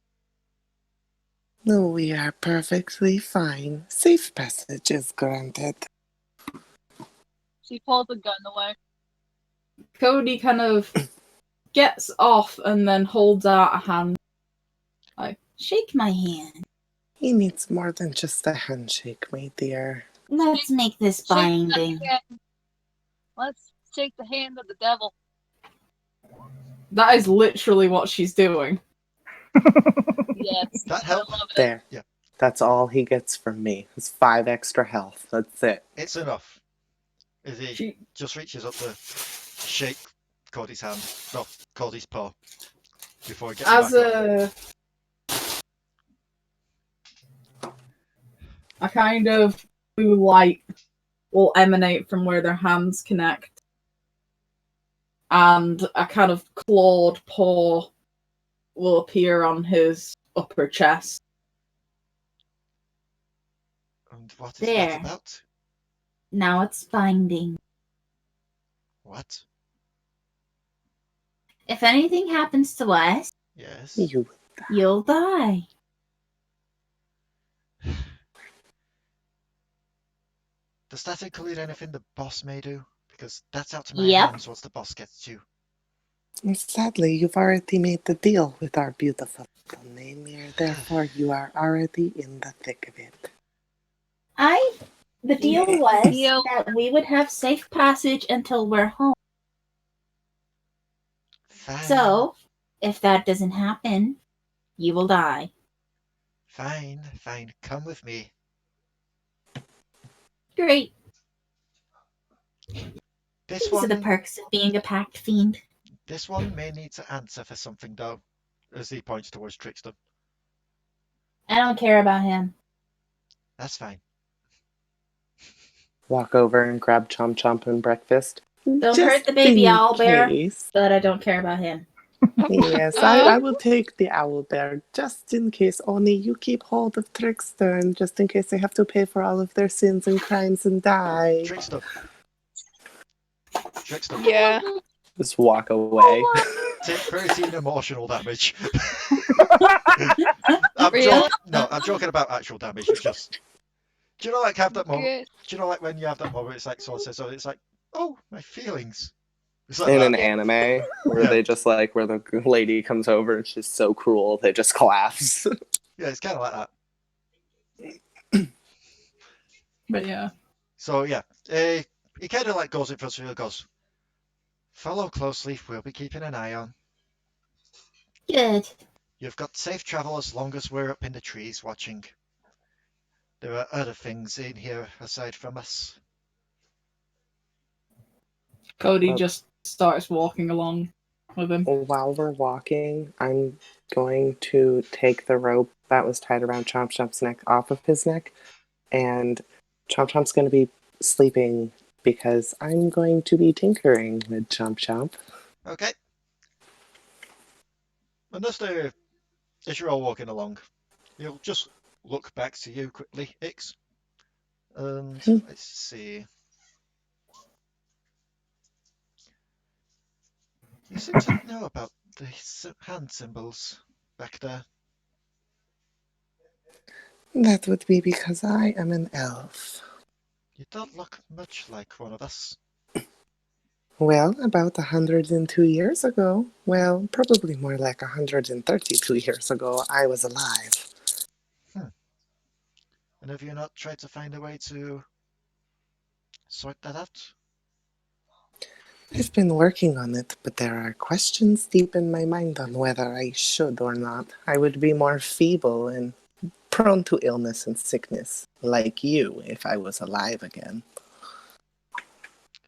No, we are perfectly fine. Safe passage is granted. She pulls the gun away. Cody kind of gets off and then holds out a hand. Shake my hand. He needs more than just a handshake, my dear. Let's make this binding. Let's shake the hand of the devil. That is literally what she's doing. Yes. That I help? love it. There. Yeah. That's all he gets from me. It's 5 extra health. That's it. It's enough. As he She just reaches up to shake Cody's hand, no, Cody's paw, before he gets as back up. a kind of blue light will emanate from where their hands connect, and a kind of clawed paw will appear on his upper chest. And what is There. that about? Now it's binding. What? If anything happens to us, Yes? you'll die. Does that include anything the boss may do? Because that's out of my Yep. hands once the boss gets you. And sadly, you've already made the deal with our beautiful little Namr. Therefore, you are already in the thick of it. The deal was Deal. that we would have safe passage until we're home. Fine. So, if that doesn't happen, you will die. Fine. Come with me. Great. This These are the one, perks of being a packed fiend. this one may need to answer for something though, as he points towards Trickstem. I don't care about him. That's fine. Walk over and grab Chomp Chomp and breakfast. Don't Just hurt the baby in owl bear. case. But I don't care about him. Yes, I will take the owl bear just in case. Only you keep hold of Trickster, just in case they have to pay for all of their sins and crimes and die. Trickstem. Yeah. Just walk away. Take 13 emotional damage. Really? I'm joking about actual damage. It's just. Do you know, like, have that moment? Good. Do you know, like, when you have that moment, it's like someone says something, it's like, oh, my feelings. It's like In that. an anime where Yeah. they just like where the lady comes over and she's so cruel they just collapse. Yeah, it's kind of like that. But yeah. So yeah, he kind of like goes in front of you and goes, follow closely. We'll be keeping an eye on. Good. You've got safe travel as long as we're up in the trees watching. There are other things in here aside from us. Cody Well- just starts walking along with him. While we're walking, I'm going to take the rope that was tied around Chomp Chomp's neck off of his neck, and Chomp Chomp's going to be sleeping because I'm going to be tinkering with Chomp Chomp. Okay. And as you're all walking along, you'll just look back to you quickly, Ix. And let's see. You seem to know about the hand symbols back there. That would be because I am an elf. You don't look much like one of us. Well, about 102 years ago, well, probably more like 132 years ago, I was alive. And have you not tried to find a way to sort that out? I've been working on it, but there are questions deep in my mind on whether I should or not. I would be more feeble and prone to illness and sickness, like you, if I was alive again.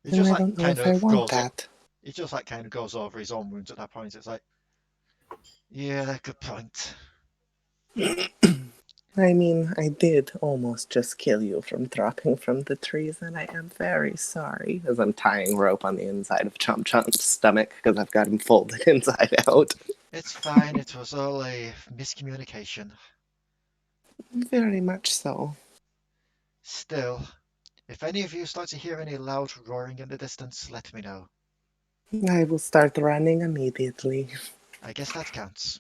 He And just I like don't know kind if I of want goes. that. He just like kind of goes over his own wounds at that point. It's like, yeah, good point. I mean, I did almost just kill you from dropping from the trees, and I am very sorry. As I'm tying rope on the inside of Chomp Chomp's stomach, because I've got him folded inside out. It's fine. It was all a miscommunication. Very much so. Still, if any of you start to hear any loud roaring in the distance, let me know. I will start running immediately. I guess that counts.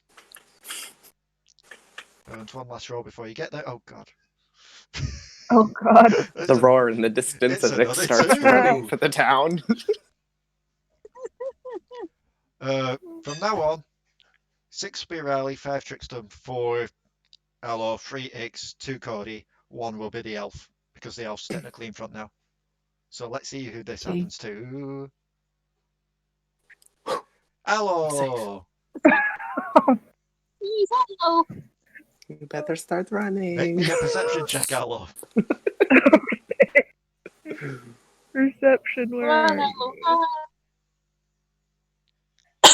And one last roll before you get there. Oh god. Oh god. The roar in the distance it's as it another starts two. running for the town. From now on, 6 will be Raali, 5 Trickstem, 4 Allo, 3 Ix, 2 Codi, 1 will be the elf, because the elf's technically in front now. So let's see who this Okay. happens to. Allo! Please, hello. You better start Make running. me a perception check, Allo. Perception, where Run, are hello. you?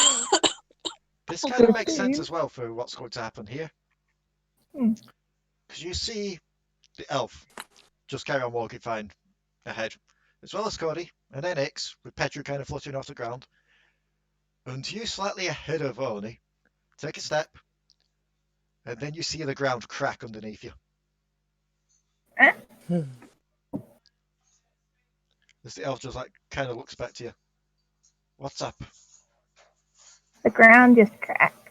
This kind of makes 15. sense as well for what's going to happen here. Hmm. Because you see the elf just carry on walking fine ahead, as well as Cody, and then Ix, with Petru kind of fluttering off the ground. And you slightly ahead of Oni, take a step, and then you see the ground crack underneath you. Hmm. As the elf just like kind of looks back to you. What's up? The ground just cracked.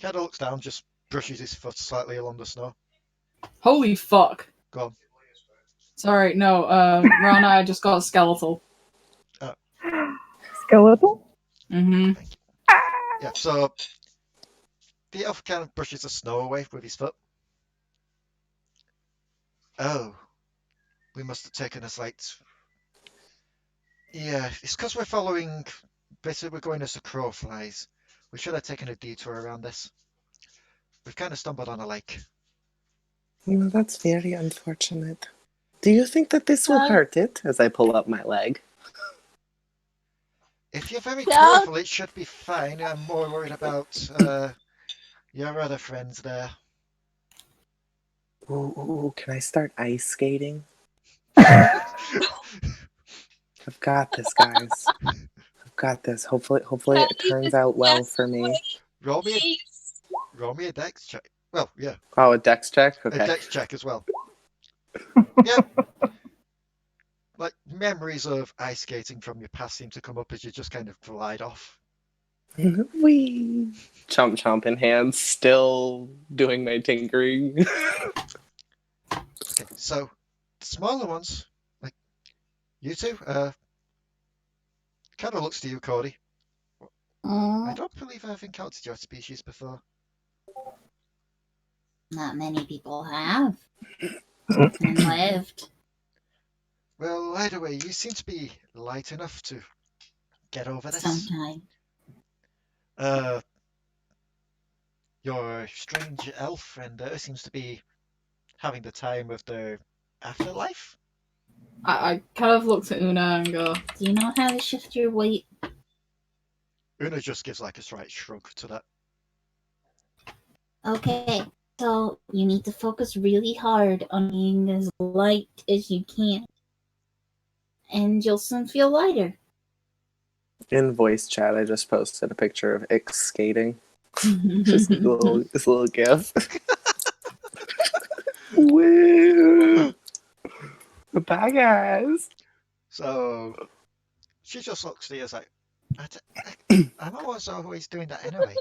Kind of looks down, just brushes his foot slightly along the snow. Holy fuck. Go on. Sorry, no, Ranna, I just got skeletal. Skeletal? Mm-hmm. Yeah, so the elf kind of brushes the snow away with his foot. Oh, we must have taken a slight. Yeah, it's because we're following. Basically, we're going as the crow flies. We should have taken a detour around this. We've kind of stumbled on a lake. Well, that's very unfortunate. Do you think that this will hurt it? As I pull up my leg. If you're very Yeah. careful, it should be fine. I'm more worried about your other friends there. Ooh, can I start ice skating? Roll I've got this, guys. I've got this. Hopefully it turns out well for me. me a dex check. Well, yeah, Oh, a dex check? a Okay. dex check as well. Yeah. Like memories of ice skating from your past seem to come up as you just kind of glide off. Wee. Chomp chomp in hand, still doing my tinkering. Okay, so the smaller ones, like you two, kind of looks to you, Cody. I don't believe I've encountered your species before. Not many people have. And lived. Well, either way, you seem to be light enough to get over this. Sometime. Uh, your strange elf friend seems to be having the time of their afterlife. I kind of look to Una and go, Do you know how to shift your weight? Una just gives like a slight shrug to that. Okay, so you need to focus really hard on being as light as you can, and you'll soon feel lighter. In voice chat, I just posted a picture of Ix skating. Just a little gif. Woo! Bye, guys. So she just looks to you as like, I'm always doing that anyway.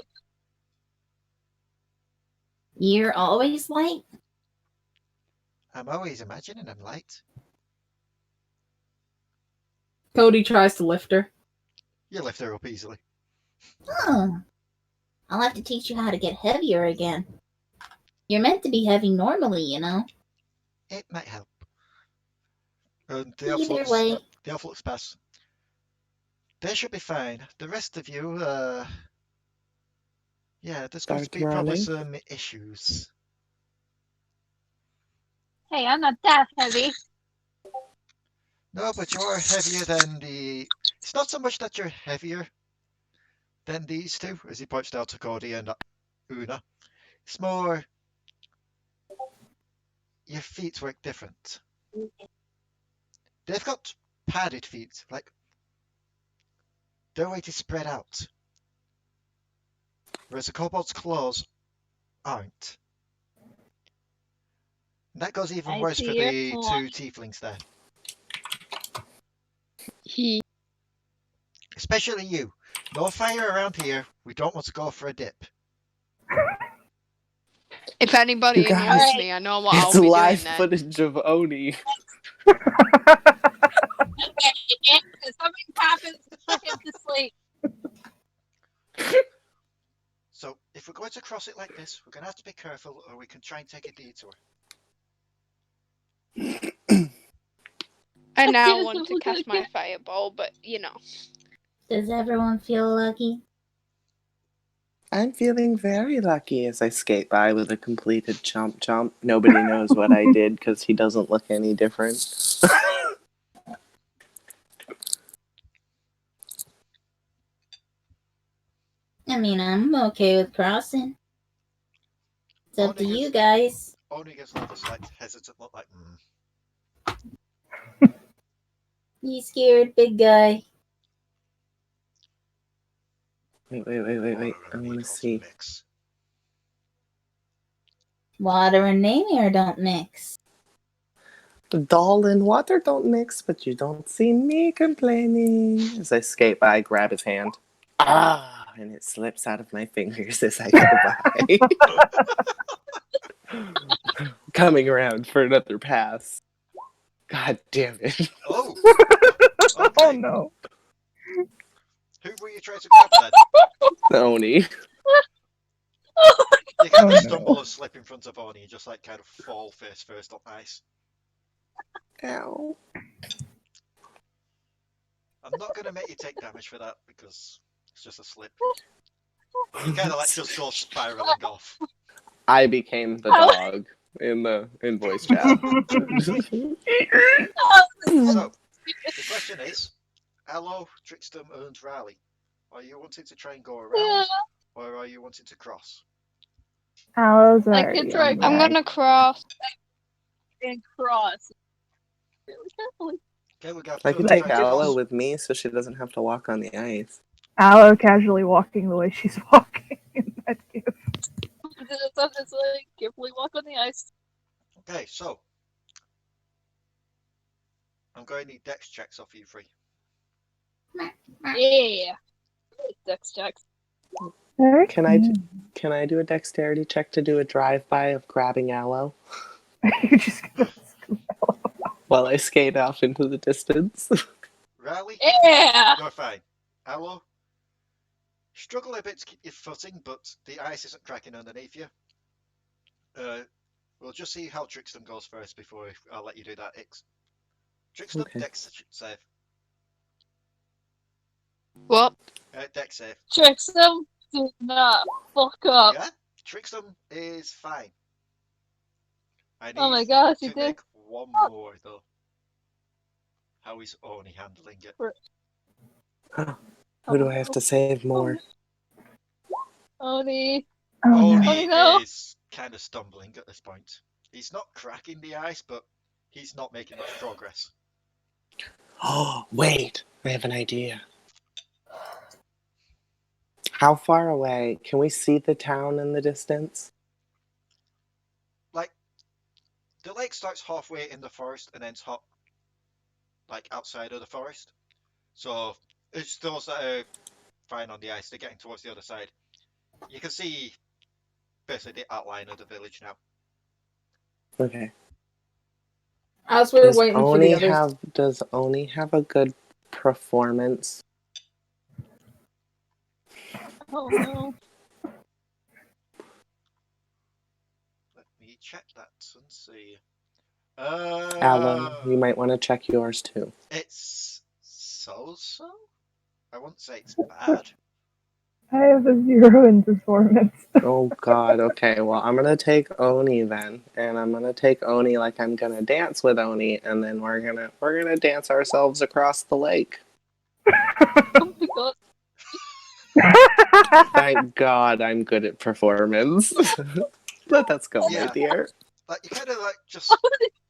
You're always light? I'm always imagining I'm light. Codi tries to lift her. You lift her up easily. Oh. I'll have to teach you how to get heavier again. You're meant to be heavy normally, you know. It might help. And the Either way. elf looks past. They should be fine. The rest of you, yeah, there's going to be probably some issues. Hey, I'm not that heavy. No, but you're heavier than the... It's not so much that you're heavier than these two, as he points down to Codi and Una. It's more... Your feet work different. They've got padded feet, like... Their weight is spread out. Whereas the kobold's claws aren't. And that goes even worse for the two tieflings there. Especially you. No fire around here. We don't want to go for a dip. If anybody annoys me, I know what I'll be doing live then. footage of Oni. Okay, if something happens, put him to sleep. So, if we're going to cross it like this, we're going to have to be careful, or we can try and take a detour. I now want to cast my fireball, but you know. Does everyone feel lucky? I'm feeling very lucky as I skate by with a completed chomp chomp. Nobody knows what I did because he doesn't look any different. I mean, I'm okay with crossing. It's up to you guys. Oni gives like a slight hesitant look like, You scared, big guy? Wait. I want to see. Water and Namr don't mix. Doll and water don't mix, but you don't see me complaining. As I skate by, I grab his hand. Ah! And it slips out of my fingers as I go by. Coming around for another pass. God damn it. Oh! Okay. Oh no. Who were you trying to grab then? Oni. You kind of stumble and slip in front of Oni and just like kind of fall face first on ice. Ow. I'm not going to make you take damage for that because it's just a slip. You kind of like just go spiraling off. I became the dog in voice chat. So, the question is, Allo, Trickstem, and Raali, are you wanting to try and go around, or are you wanting to cross? Allo's I already can try. on I'm there. gonna cross. And cross. Really carefully. Okay, we got I two can try take and Allo cross. with me so she doesn't have to walk on the ice. Allo casually walking the way she's walking in that gift. Just like carefully walk on the ice. Okay, so I'm going to need dex checks off you three. Yeah. Dex checks. Can I do a dexterity check to do a drive-by of grabbing Allo You're just gonna while I skate off into the distance? Raali, Yeah. you're fine. Allo, struggle a bit to keep your footing, but the ice isn't cracking underneath you. We'll just see how Trickstem goes first before I'll let you do that, Ix. Trickstem, Okay. dex save. What? Dex save. Trickstem, do not fuck up. Yeah, Trickstem is fine. I Oh my need gosh, you to did. make one more though. How is Oni handling it? Who do I have to save more? Oni. Oh no. Oni no. is kind of stumbling at this point. He's not cracking the ice, but he's not making much progress. Oh, wait. I have an idea. How far away? Can we see the town in the distance? Like, the lake starts halfway in the forest and ends like outside of the forest. So it's those that are fine on the ice. They're getting towards the other side. You can see basically the outline of the village now. Okay. As we're waiting for the others. Does Oni have a good performance? Oh no. Let me check that and see. Allo, you might want to check yours too. It's so-so? I wouldn't say it's bad. I have a 0 in performance. Oh god, okay, well I'm gonna take Oni then. And I'm gonna take Oni like I'm gonna dance with Oni, and then we're gonna dance ourselves across the lake. Oh my god. Thank God I'm good at performance. Let us go, Yeah. my dear. Like, you kind of like just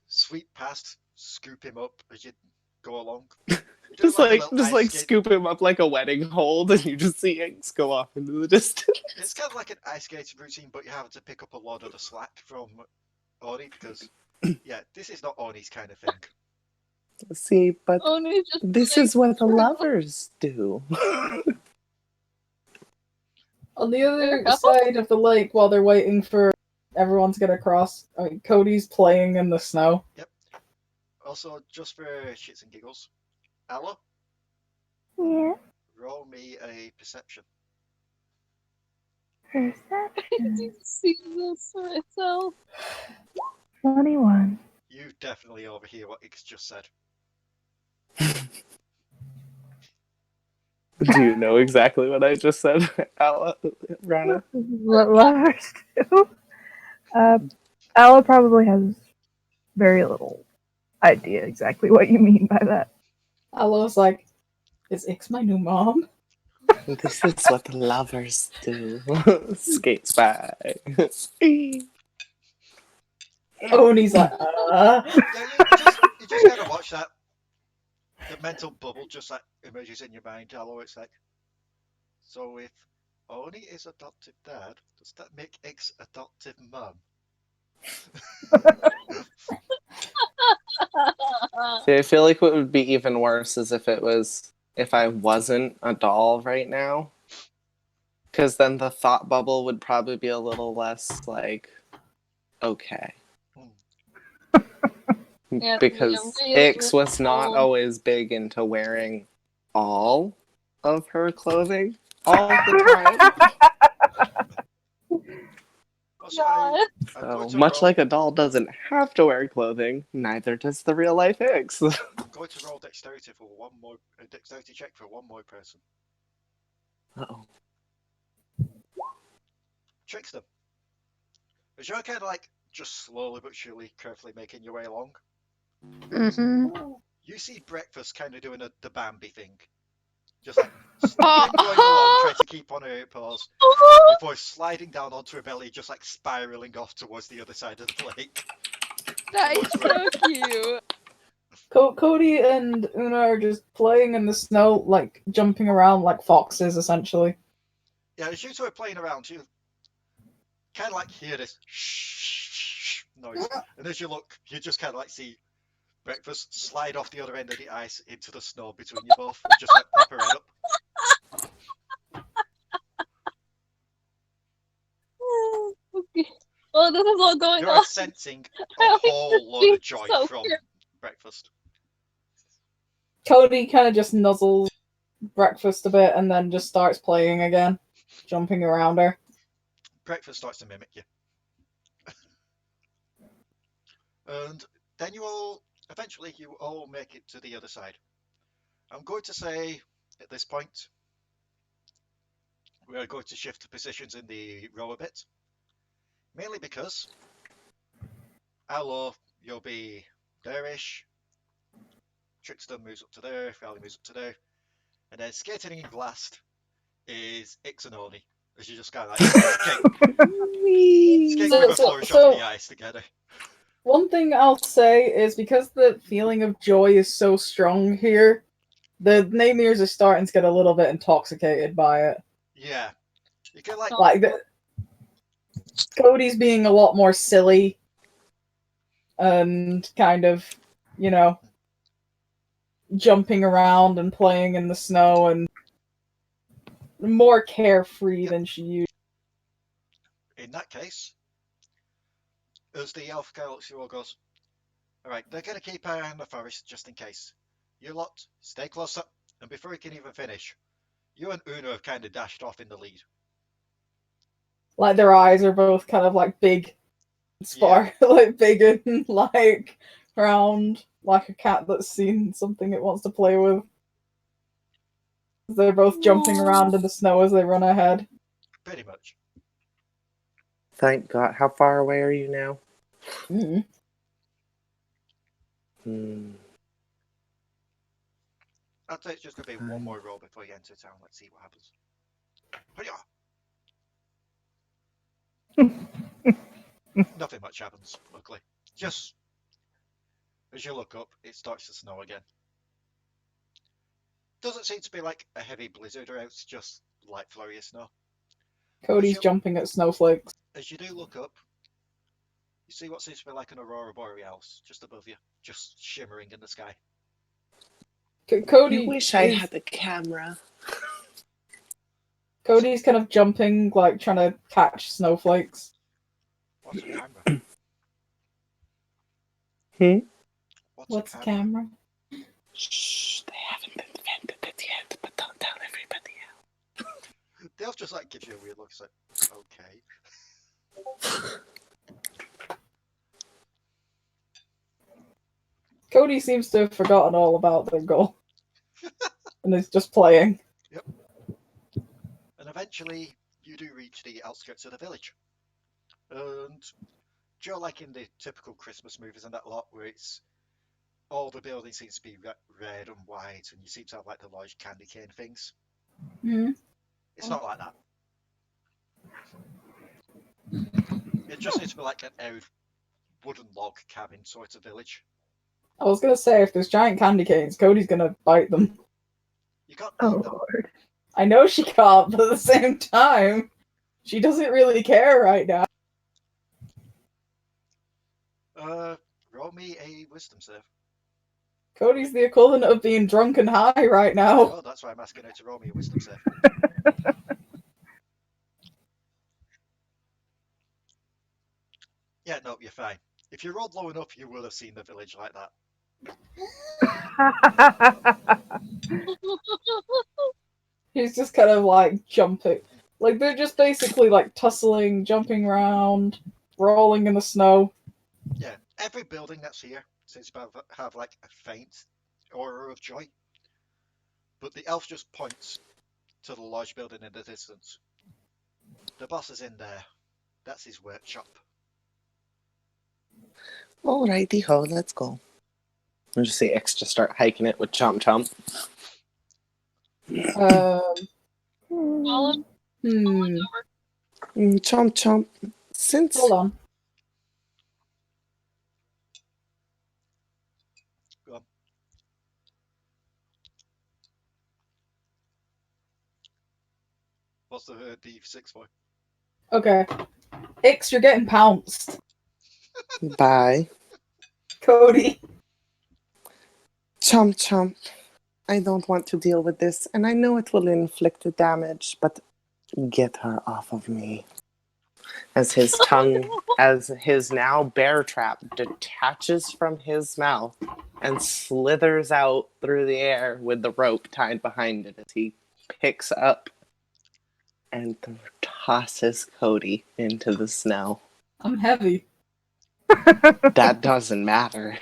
sweep past, scoop him up as you go along. You're doing a little ice skate. Scoop him up like a wedding hold, and you just see Inks go off into the distance. It's kind of like an ice skating routine, but you have to pick up a lot of the slack from Oni because, yeah, this is not Oni's kind of thing. See, but Oni's just this is what the lovers do. On the other side of the lake, while they're waiting for everyone to get across, Cody's playing in the snow. Yep. Also, just for shits and giggles, Allo, Yeah. roll me a perception. Perception. see this for itself. 21. You definitely overhear what Ix just said. Do you know exactly what I just said, Ranna? What lovers do? Allo probably has very little idea exactly what you mean by that. Allo's like, is Ix my new mom? This is what the lovers do. Skates by. Oni's like, Yeah, you just kind of watch that. The mental bubble just like emerges in your mind, Allo. It's like, so if Oni is adoptive dad, does that make Ix adoptive mum? See, I feel like what would be even worse is if I wasn't a doll right now. Because then the thought bubble would probably be a little less, like, okay. Yeah, Because Ix was not always big into wearing all of her clothing all the time. So, much like a doll doesn't have to wear clothing, neither does the real life Ix. I'm going to roll dexterity for a dexterity check for one more person. Uh-oh. Trickstem. As you're kind of like just slowly but surely, carefully making your way along, you see Breakfast kind of doing the Bambi thing. Just like going along, trying to keep on her paws, before sliding down onto her belly, just like spiraling off towards the other side of the lake. That is so cute. Cody and Una are just playing in the snow, like jumping around like foxes, essentially. Yeah, as you two are playing around, you kind of like hear this shh noise, and as you look, you just kind of like see Breakfast slide off the other end of the ice into the snow between you both, and just like pop her head up. Okay. Oh, this is all going You're on. sensing a whole load of joy from Breakfast. Cody kind of just nuzzles Breakfast a bit and then just starts playing again, jumping around her. Breakfast starts to mimic you. And then eventually you all make it to the other side. I'm going to say, at this point, we're going to shift the positions in the row a bit. Mainly because Allo, you'll be there-ish. Trickstem moves up to there, Raali moves up to there. And then skating in last is Ixanoni. As you just kind of like skate with a flourish off the ice together. One thing I'll say is because the feeling of joy is so strong here, the Namirs are starting to get a little bit intoxicated by it. Yeah. You can like Codi's being a lot more silly and kind of, you know, jumping around and playing in the snow and more carefree than she used. In that case, as the elf galaxy all goes, alright, they're going to keep an eye on the forest just in case. You lot, stay close up, and before we can even finish, you and Una have kind of dashed off in the lead. Like their eyes are both kind of like big, like big and like round, like a cat that's seen something it wants to play with. They're both jumping around in the snow as they run ahead. Pretty much. Thank God. How far away are you now? I'd say it's just going to be one more roll before you enter town. Let's see what happens. Nothing much happens, luckily. Just as you look up, it starts to snow again. Doesn't seem to be like a heavy blizzard or else just light flurry of snow. Codi's jumping at snowflakes. As you do look up, you see what seems to be like an aurora borealis just above you, just shimmering in the sky. Codi, I wish I had the camera. Cody's kind of jumping, like trying to catch snowflakes. What's a camera? What's a camera? Shh, they haven't invented it yet, but don't tell everybody else. They'll just like give you a weird look. It's like, okay. Codi seems to have forgotten all about their goal. And is just playing. Yep. And eventually, you do reach the outskirts of the village. And Joe, like in the typical Christmas movies and that lot, where it's all the buildings seems to be red and white, and you seem to have like the large candy cane things. It's not like that. It just seems to be like an old wooden log cabin sort of village. I was gonna say, if there's giant candy canes, Cody's gonna bite them. You can't Oh Lord. I know she can't, but at the same time, she doesn't really care right now. Roll me a wisdom save. Cody's the equivalent of being drunk and high right now. Oh, that's why I'm asking her to roll me a wisdom save. Yeah, no, you're fine. If you rolled low enough, you would have seen the village like that. He's just kind of like jumping. Like they're just basically like tussling, jumping around, rolling in the snow. Yeah, every building that's here seems to have like a faint aura of joy. But the elf just points to the large building in the distance. The boss is in there. That's his workshop. Alrighty ho, let's go. I'll just see X just start hiking it with Chomp Chomp. Chomp Chomp. Since hold on. Go on. What's the D6 for? Okay. Ix, you're getting pounced. Bye. Cody. Chomp Chomp. I don't want to deal with this, and I know it will inflict damage, but get her off of me. As his tongue, as his now bear trap detaches from his mouth and slithers out through the air with the rope tied behind it as he picks up and tosses Cody into the snow. I'm heavy. That doesn't matter.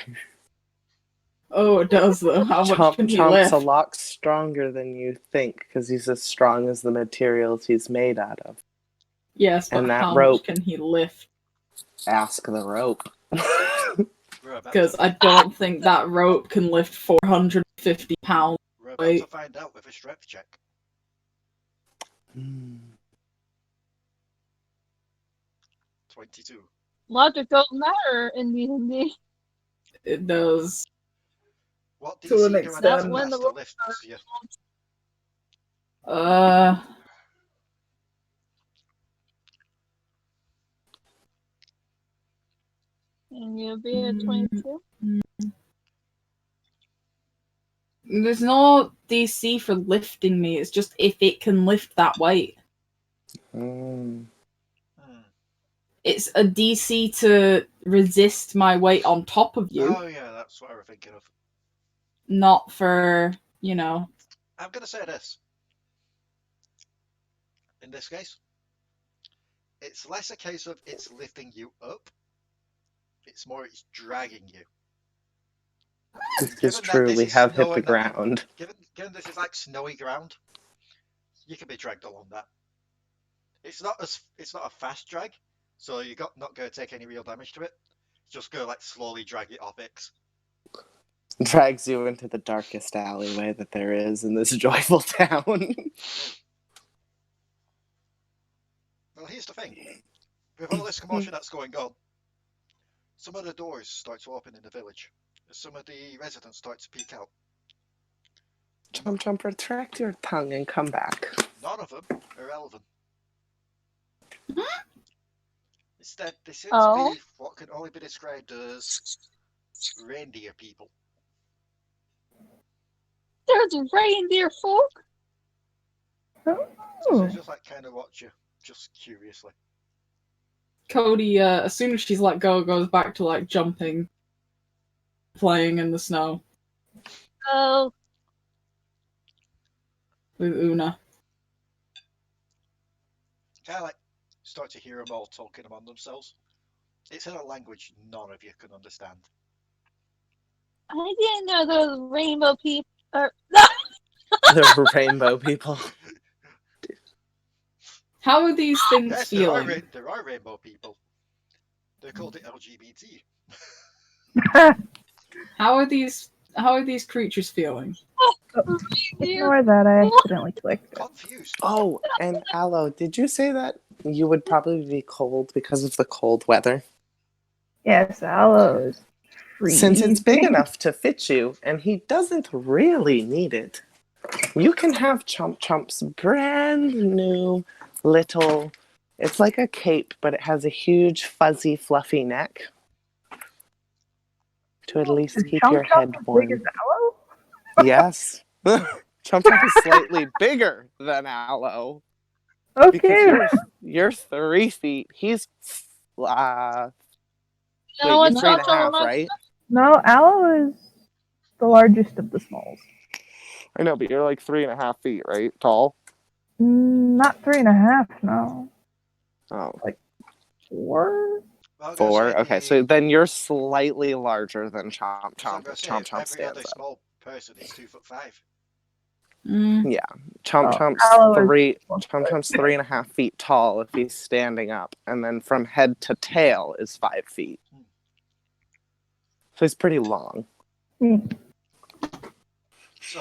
Oh, it does though. How much Chomp can he Chomp's lift? a lot stronger than you think because he's as strong as the materials he's made out of. Yes, but And that how rope. much can he lift? Ask the rope. We're about Because to, I don't think that rope can lift 450 pounds. we're about to find out with a strength check. 22. Logic don't matter in D&D. It does. What To an DC do I need extent. to When the pass to lift you? And you'll be at 22. There's no DC for lifting me. It's just if it can lift that weight. It's a DC to resist my weight on top of you. Oh yeah, that's what I was thinking of. Not for, you know. I'm going to say this. In this case, it's less a case of it's lifting you up. It's more it's dragging you. This is true. We have hit the ground. Given this is like snowy ground, you can be dragged along that. It's not a fast drag, so you're not going to take any real damage to it. Just go like slowly drag it off X. Drags you into the darkest alleyway that there is in this joyful town. Well, here's the thing. With all this commotion that's going on, some of the doors start to open in the village. Some of the residents start to peek out. Chomp, retract your tongue and come back. None of them are elven. Instead, they seem to be what can only be described as reindeer people. There's reindeer folk? So they just like kind of watch you, just curiously. Codi, as soon as she's let go, goes back to like jumping, playing in the snow. Oh. With Una. Kind of like start to hear them all talking among themselves. It's in a language none of you can understand. I didn't know those rainbow people are... The rainbow people. How are these things Yes, feeling? there are rainbow people. They're called the LGBT. How are these creatures feeling? Ignore that, I accidentally clicked. Confused. Oh, and Allo, did you say that you would probably be cold because of the cold weather? Yes, Allo is freezing. Since it's big enough to fit you, and he doesn't really need it, you can have Chomp's brand new little... It's like a cape, but it has a huge, fuzzy, fluffy neck to at least keep your head warm. Big as Allo? Yes. Chomp is slightly bigger than Allo. Okay. Because you're 3 feet. He's wait, you're 3.5, right? No, Allo is the largest of the smalls. I know, but you're like 3.5 feet, right? Tall? Not 3.5, no. Oh. Like 4? 4? Okay, so then you're slightly larger than Chomp. Chomp stands every other up. small person is 2'5". Yeah, Chomp's Chomp's 3.5 feet tall if he's standing up, and then from head to tail is 5 feet. So he's pretty long. So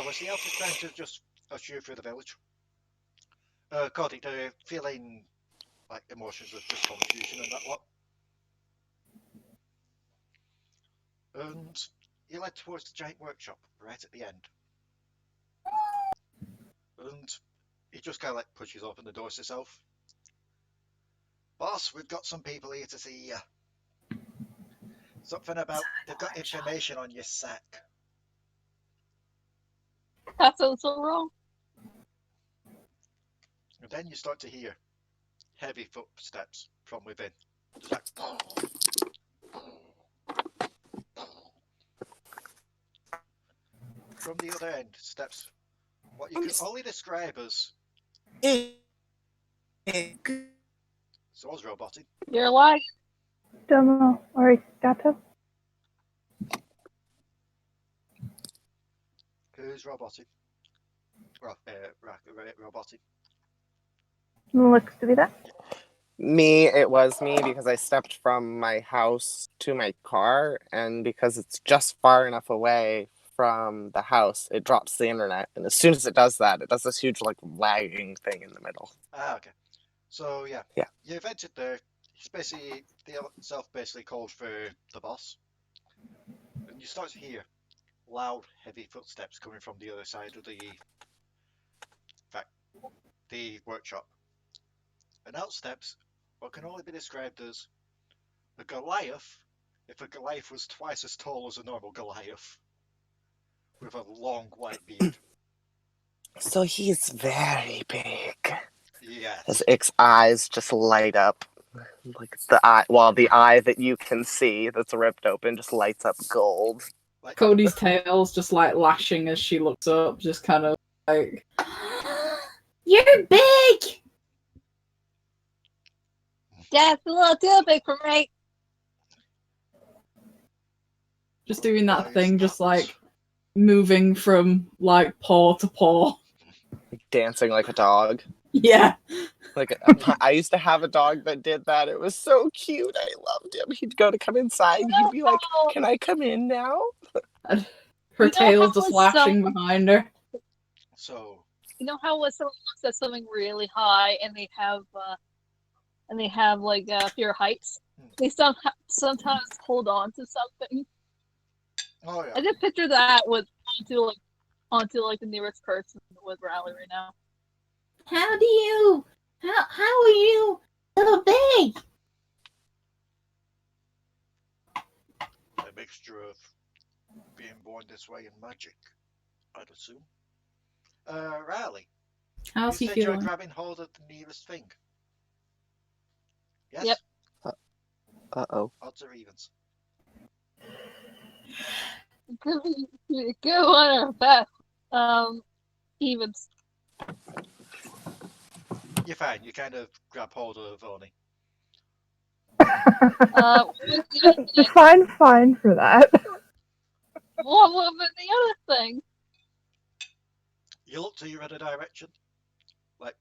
was the elf trying to just usher through the village? Codi, they're feeling like emotions of just confusion and that lot. And you led towards the giant workshop right at the end. And he just kind of like pushes open the doors himself. Boss, we've got some people here to see you. Something about they've got information on your sack. That sounds so wrong. And then you start to hear heavy footsteps from within. Just like... From the other end, steps what you can only describe as someone's roboting. You're alive. Domo, arigato. Who's robotic? Robotic. Looks to be that. Me, it was me because I stepped from my house to my car, and because it's just far enough away from the house, it drops the internet. And as soon as it does that, it does this huge like lagging thing in the middle. Ah, okay. So yeah. Yeah. You've entered there. He's basically the itself basically calls for the boss, and you start to hear loud, heavy footsteps coming from the other side of the workshop. And out steps what can only be described as a Goliath, if a Goliath was twice as tall as a normal Goliath, with a long white beard. So he's very big. Yes. His Ix eyes just light up. Like the eye that you can see that's ripped open just lights up gold. Like, Cody's tail's just like lashing as she looks up, just kind of like, You're big! That's a little too big for me. just doing Why that is thing, that? just like moving from like paw to paw. Dancing like a dog. Yeah. Like I used to have a dog that did that. It was so cute. I loved him. He'd go to come inside. He'd be like, "Can I come in now?" And her You know tail's how just it's lashing behind her. So You know how when someone looks at something really high and they have like fear heights, they sometimes hold on to something. oh yeah. I just picture that with onto the nearest person with Raali right now. How are you so big? A mixture of being born this way and magic, I'd assume. Raali, How's he you said you're feeling? grabbing hold of the nearest thing. Yes? Yep. Uh-oh. Odds or evens? Go on our best. Evens. You're fine. You kind of grab hold of Oni. Fine for that. What was the other thing? You look to your other direction. Like,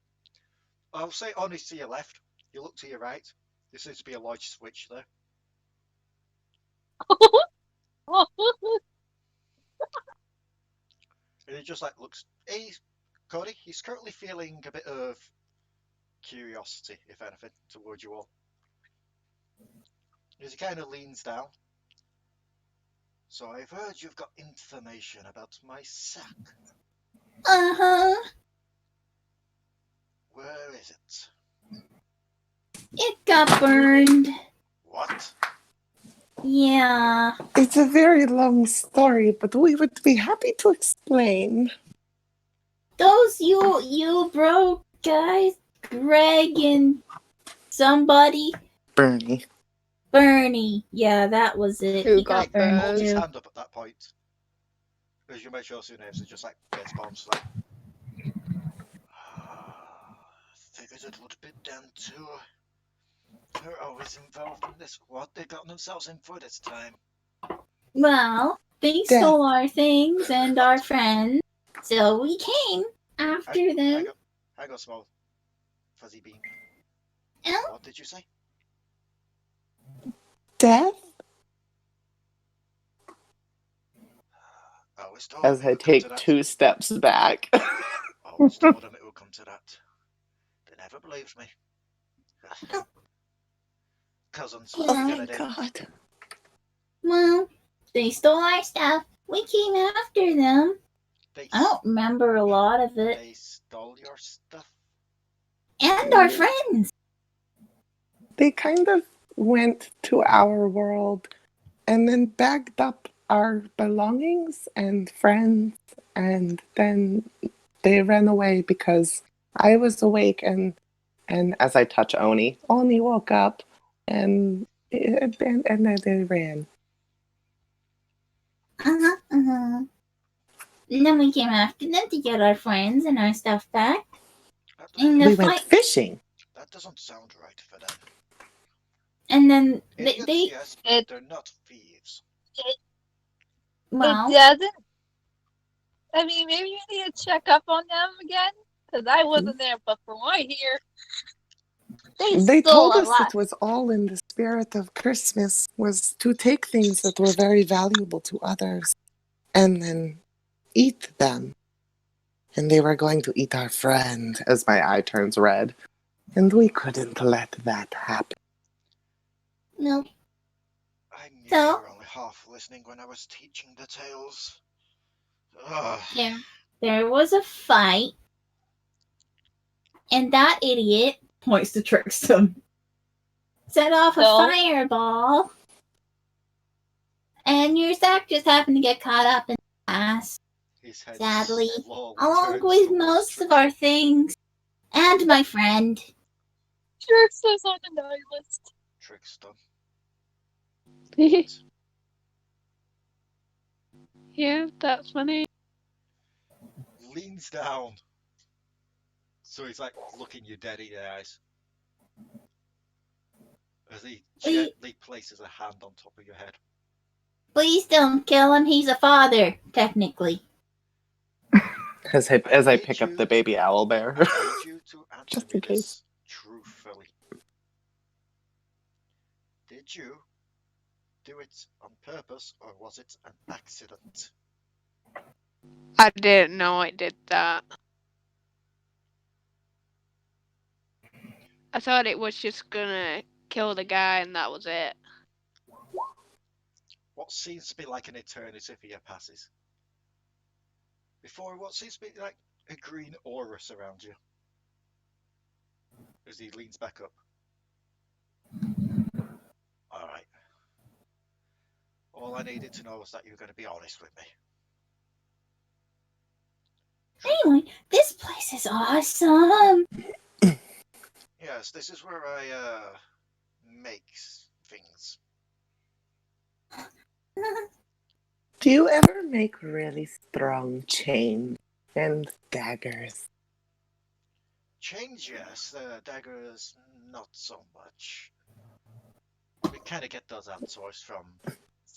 I'll say Oni's to your left. You look to your right. There seems to be a large switch there. And he just like looks. Hey, Codi, he's currently feeling a bit of curiosity, if anything, towards you all. As he kind of leans down. So I've heard you've got information about my sack. Uh-huh. Where is it? It got burned. What? Yeah. It's a very long story, but we would be happy to explain. Those you broke guys, Greg and somebody. Bernie. Yeah, that was it. Who He got got burned burned? Holds his too. hand up at that point. As you make sure two names are just like gets bombs like. Figured it would be them too. They're always involved in this. What they got themselves in for this time? Well, they Death. stole our things and our friends, so we came after them. Hang on, small fuzzy bean. Oh. What did you say? Death? I always told As them it I would come to take that. 2 steps back. I always told them it would come to that. They never believed me. Cousins, what are you gonna do? God. Well, they stole our stuff. We came after them. I don't remember a lot of it. They stole your stuff? And our friends. They kind of went to our world and then bagged up our belongings and friends, and then they ran away because I was awake, and as I touch Oni woke up, and then they ran. And then we came after them to get our friends and our stuff back. In the We fight. went fishing. That doesn't sound right for them. And then Idiots, they yes, but they're not thieves. well, It doesn't. I mean, maybe you need to check up on them again, because I wasn't there, but from what I hear, They stole told a us lot. it was all in the spirit of Christmas, was to take things that were very valuable to others and then eat them. And they were going to eat our friend, as my eye turns red. And we couldn't let that happen. No. I knew So? you were only half listening when I was teaching the tales. Ugh. There was a fight, and that idiot Points to Trickstem. set off a So? fireball, and your sack just happened to get caught up in the blast. His head Sadly, slowly along turns with towards most of Trickstem. our things, and my friend. Trickstem's on the naughty list. Trickstem. Yeah, that's funny. Leans down. So he's like looking you dead in the eyes. As he gently places a hand on top of your head. Please don't kill him. He's a father, technically. As I pick up the baby owl bear. I need you to answer Just me in case. this truthfully. Did you do it on purpose or was it an accident? I didn't know I did that. I thought it was just gonna kill the guy and that was it. What seems to be like an eternity for your passes. Before what seems to be like a green aura surrounds you. As he leans back up. Alright. All I needed to know was that you were going to be honest with me. Anyway, this place is awesome. Yes, this is where I make things. Do you ever make really strong chains and daggers? Chains, yes. Daggers, not so much. We kind of get those outsourced from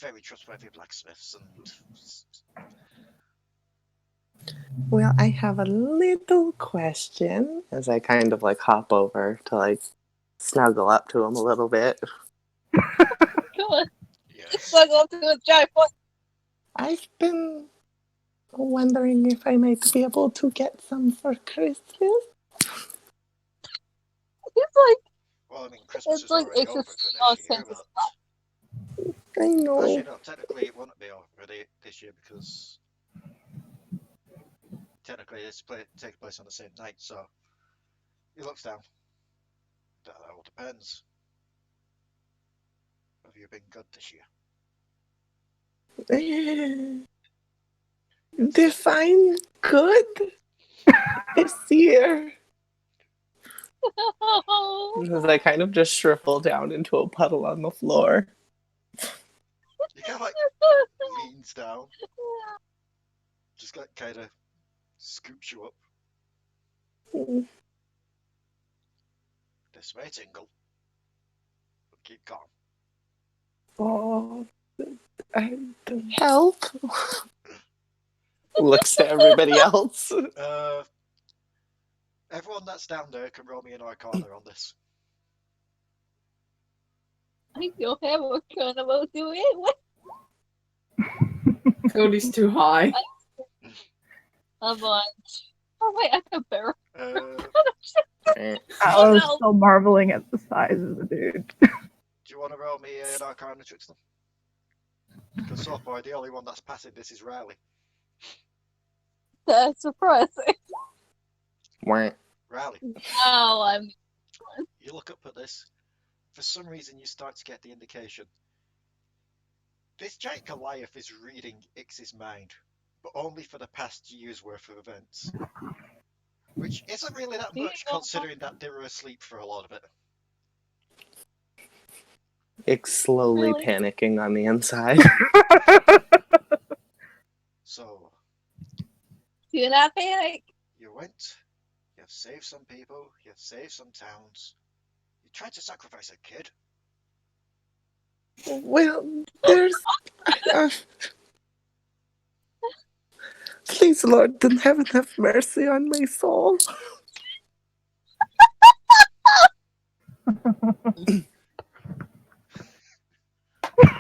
very trustworthy blacksmiths and... Well, I have a little question as I kind of like hop over to like snuggle up to him a little bit. Come on. Yes. Snuggle up to his giant foot. I've been wondering if I might be able to get some for Christmas. It's like, Well, I mean, Christmas it's is like already it's over just for all this year, sense of but... I know. Actually, no, technically it won't be over this year because... Technically this takes place on the same night, so... He looks down. That all depends. Have you been good this year? Define good this year. As I kind of just shrivel down into a puddle on the floor. He kind of like leans down, just like kind of scoops you up. This way, Tingle. Keep calm. Oh, help! Looks to everybody else. Everyone that's down there can roll me an Arcana on this. I don't have a kind of a do it. What? Cody's too high. A bunch. Oh wait, I can bear. I was no. still marveling at the size of the dude. Do you want to roll me an Arcana, Trickstem? Because so far, the only one that's passing this is Raali. That's surprising. Raali. Oh, I'm. You look up at this. For some reason, you start to get the indication. This giant Goliath is reading Ix's mind, but only for the past year's worth of events. Which isn't really that much, considering that they were asleep for a lot of it. Ix slowly Really? panicking on the inside. So, Do not panic. you went, you've saved some people, you've saved some towns. You tried to sacrifice a kid. Well, there's... Please, Lord in heaven, have mercy on my soul.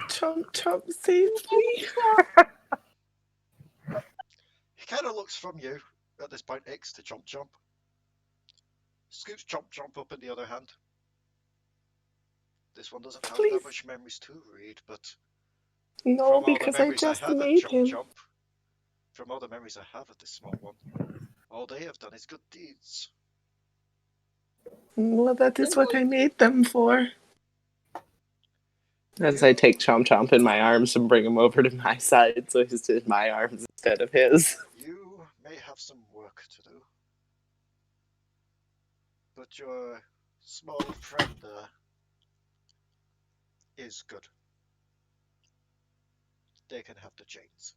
Chomp Chomp, save me. He kind of looks from you at this point, Ix, to Chomp Chomp. Scoots Chomp Chomp up in the other hand. This one doesn't have Please. that much memories to read, but No, from all the because I memories just have of made Chomp him. Chomp, from all the memories I have of this small one, all they have done is good deeds. Well, that is what I made them for. As I take Chomp Chomp in my arms and bring him over to my side so he's in my arms instead of his. You may have some work to do, but your small friend is good. They can have the chains.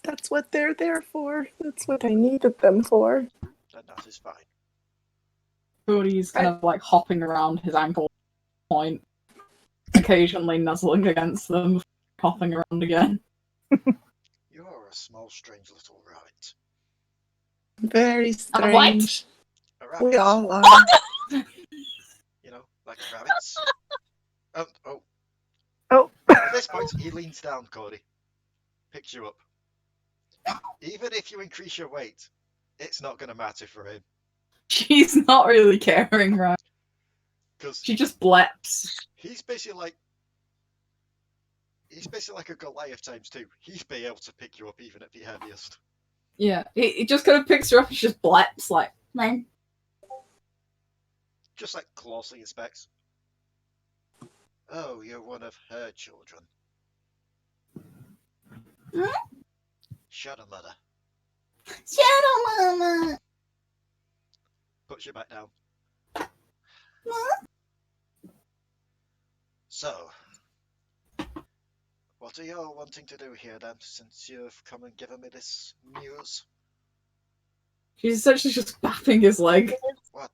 That's what they're there for. That's what I needed them for. And that is fine. Cody's kind of like hopping around his ankle point, occasionally nuzzling against them, hopping around again. You're a small, strange little rabbit. Very A what? strange. A rabbit. We all are. You know, like rabbits. Oh. Oh. At this point, he leans down, Cody. Picks you up. Even if you increase your weight, it's not going to matter for him. She's not really caring, right? Because She just bleps. he's basically like a Goliath times 2. He'd be able to pick you up even at the heaviest. Yeah, he just kind of picks her up and she just bleps, like, man. Just like closely inspects. Oh, you're one of her children. Huh? Shadow Mother. Shadow Mama! Puts you back down. Huh? So, what are you all wanting to do here then, since you've come and given me this news? She's essentially just bapping his leg What?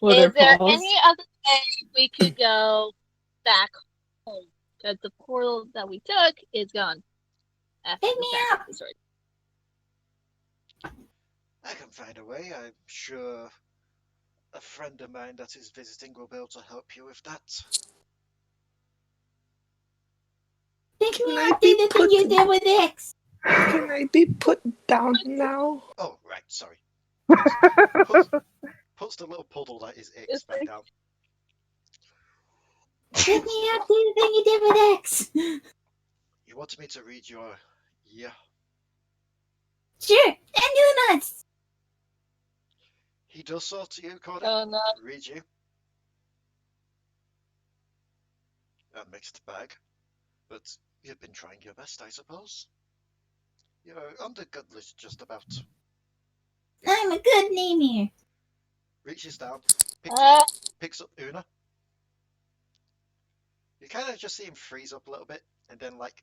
with her Is there paws. any other way we could go back home? Because the portal that we took is gone. After Pick the me fact up. is right. I can find a way. I'm sure a friend of mine that is visiting will be able to help you with that. Pick Can me I up, be do the thing you put- did with X. Can I be put down now? Oh, right, sorry. Puts the little puddle that is Ix back down. Pick me up, do the thing you did with X. You wanted me to read your... Yeah. Sure, and do nuts. He does so to you, Codi. Oh no. Read you. A mixed bag. But you've been trying your best, I suppose. You're on the good list just about. I'm a good name here. Reaches down, Uh, picks up Una. You kind of just see him freeze up a little bit, and then like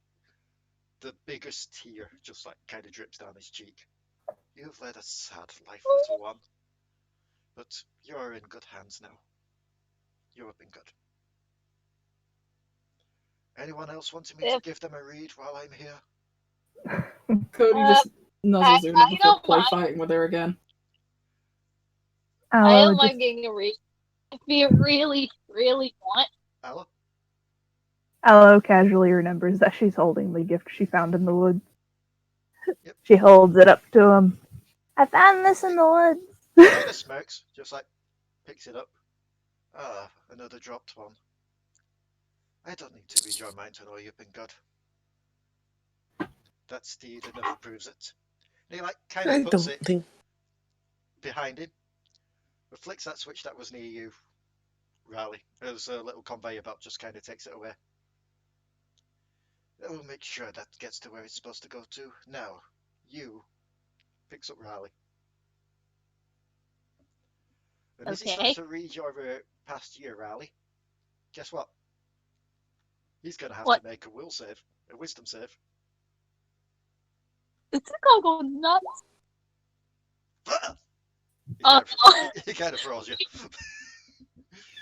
the biggest tear just like kind of drips down his cheek. You've led a sad life, little one, but you're in good hands now. You have been good. Anyone else wanting me to give them a read while I'm here? Cody just nuzzles Una I before don't play mind. fighting with her again. I Allo don't just, mind getting a read. If you really, really want. Allo? Allo casually remembers that she's holding the gift she found in the woods. Yep. She holds it up to him. I found this in the woods. Kind of smirks, just like picks it up. Ah, another dropped one. I don't need to read your mind to know you've been good. That steed enough proves it. And he like kind I of puts don't it think. behind him. But flicks that switch that was near you, Raali. There's a little conveyor belt just kind of takes it away. We'll make sure that gets to where it's supposed to go to. Now, you picks up Raali. And as he starts Okay. to read your past year, Raali, guess what? He's going to have What? to make a will save, a wisdom save. Is this gonna go nuts? He kind of throws you.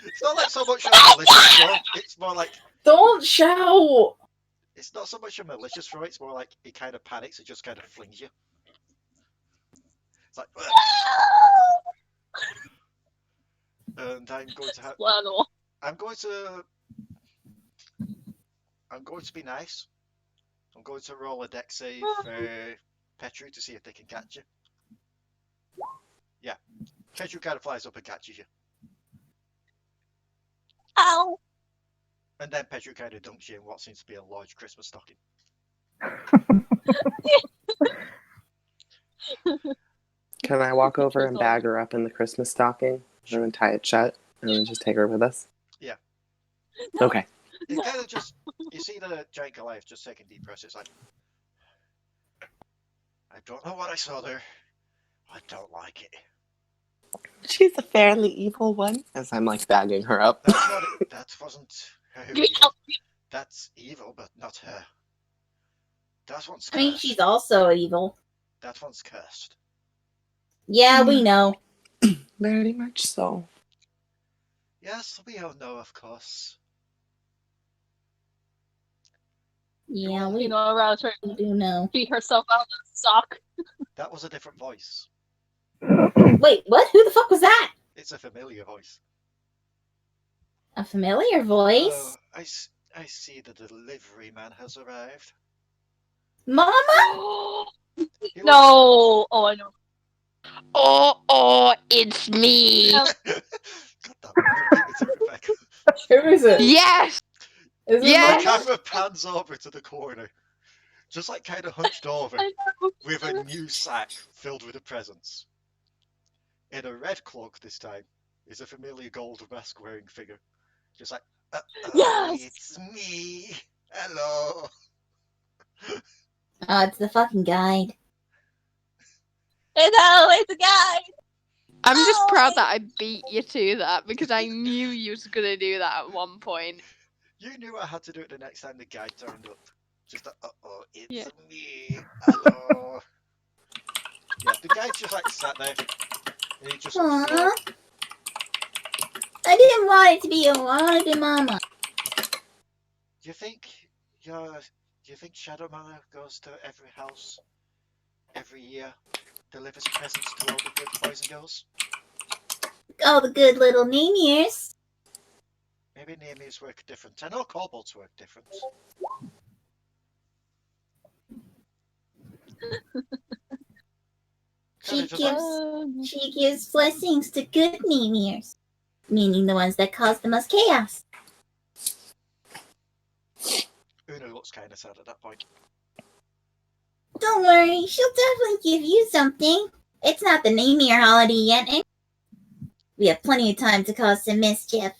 It's not like so much of a malicious throw. It's more like Don't shout! It's not so much a malicious throw, it's more like he kind of panics, it just kind of flings you. It's like, and I'm going to have. Flannel. I'm going to be nice. I'm going to roll a dex save for Petru to see if they can catch you. Yeah. Petru kind of flies up and catches you. Ow! And then Petru kind of dumps you in what seems to be a large Christmas stocking. Can I walk over and bag her up in the Christmas stocking and then tie it shut and then just take her with us? Yeah. Okay. It kind of just, you see the giant Goliath just taking deep breaths. It's like, I don't know what I saw there. I don't like it. She's a fairly evil one. As I'm like bagging her up. That's not it. That wasn't her. Get me out. That's evil, but not her. That one's cursed. I mean, she's also evil. That one's cursed. Yeah, we know. Very much so. Yes, we all know, of course. Yeah, we You know, around her, do know. beat herself out of the sock. That was a different voice. Wait, what? Who the fuck was that? It's a familiar voice. A familiar voice? Oh, I see the delivery man has arrived. Mama? He No! Oh, I know. Oh, it's me. No. God damn it, beat me to it, Rebecca. Who is it? Yes. Is it The Yes. Mama? camera pans over to the corner, just like kind of hunched over, I know. with a new sack filled with the presents. In a red cloak this time is a familiar gold mask wearing figure. Just like, Yes! it's me. Hello. Oh, it's the fucking guide. I know, it's a guy! I'm just Oh, proud that I beat you to that because I knew you was gonna do that at one point. You knew I had to do it the next time the guy turned up. Just like, it's Yeah. me. Hello. Yeah, the guy's just like sat there. And he just Aww. I didn't want it to be you. I wanted to be Mama. Do you think Shadow Manor goes to every house every year, delivers presents to all the good boys and girls? All the good little name-ears. Maybe Neemi's work different. I know kobolds work different. She gives blessings to good name-ears. Meaning the ones that cause the most chaos. Una looks kind of sad at that point. Don't worry, she'll definitely give you something. It's not the name-ear holiday yet, and we have plenty of time to cause some mischief.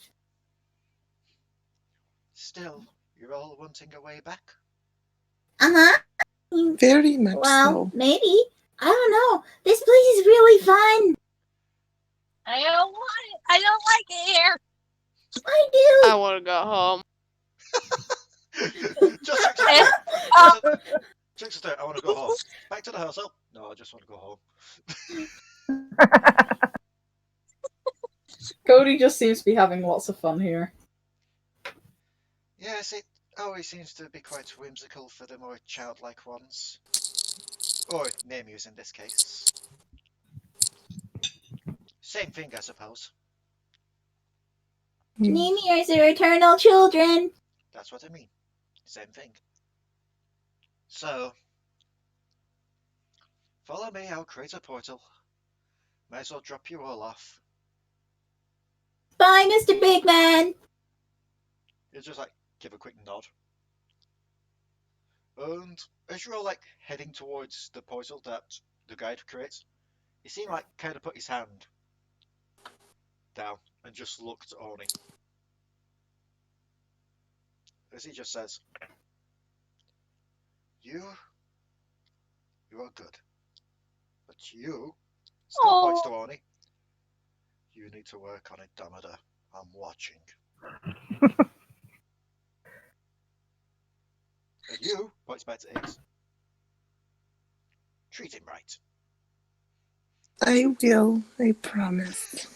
Still, you're all wanting a way back? Uh-huh. Very much Well, so. maybe. I don't know. This place is really fun. I don't want it! I don't like it here! I do. I want to go home. Just Tricks I want to go home. Back to the house. Oh, no, I just want to go home. Codi just seems to be having lots of fun here. Yes, it always seems to be quite whimsical for the more childlike ones. Or Nemius in this case. Same thing, I suppose. Name-ears are eternal children. That's what I mean. Same thing. So, follow me, I'll create a portal. Might as well drop you all off. Bye, Mr. Big Man. You just like give a quick nod. And as you're all like heading towards the portal that the guide creates, you see him like kind of put his hand down and just look at Oni. As he just says, You are good. But you, still points to Oni, you need to work on it, Damadur. I'm watching. And you, points back to Ix, treat him right. I will, I promise.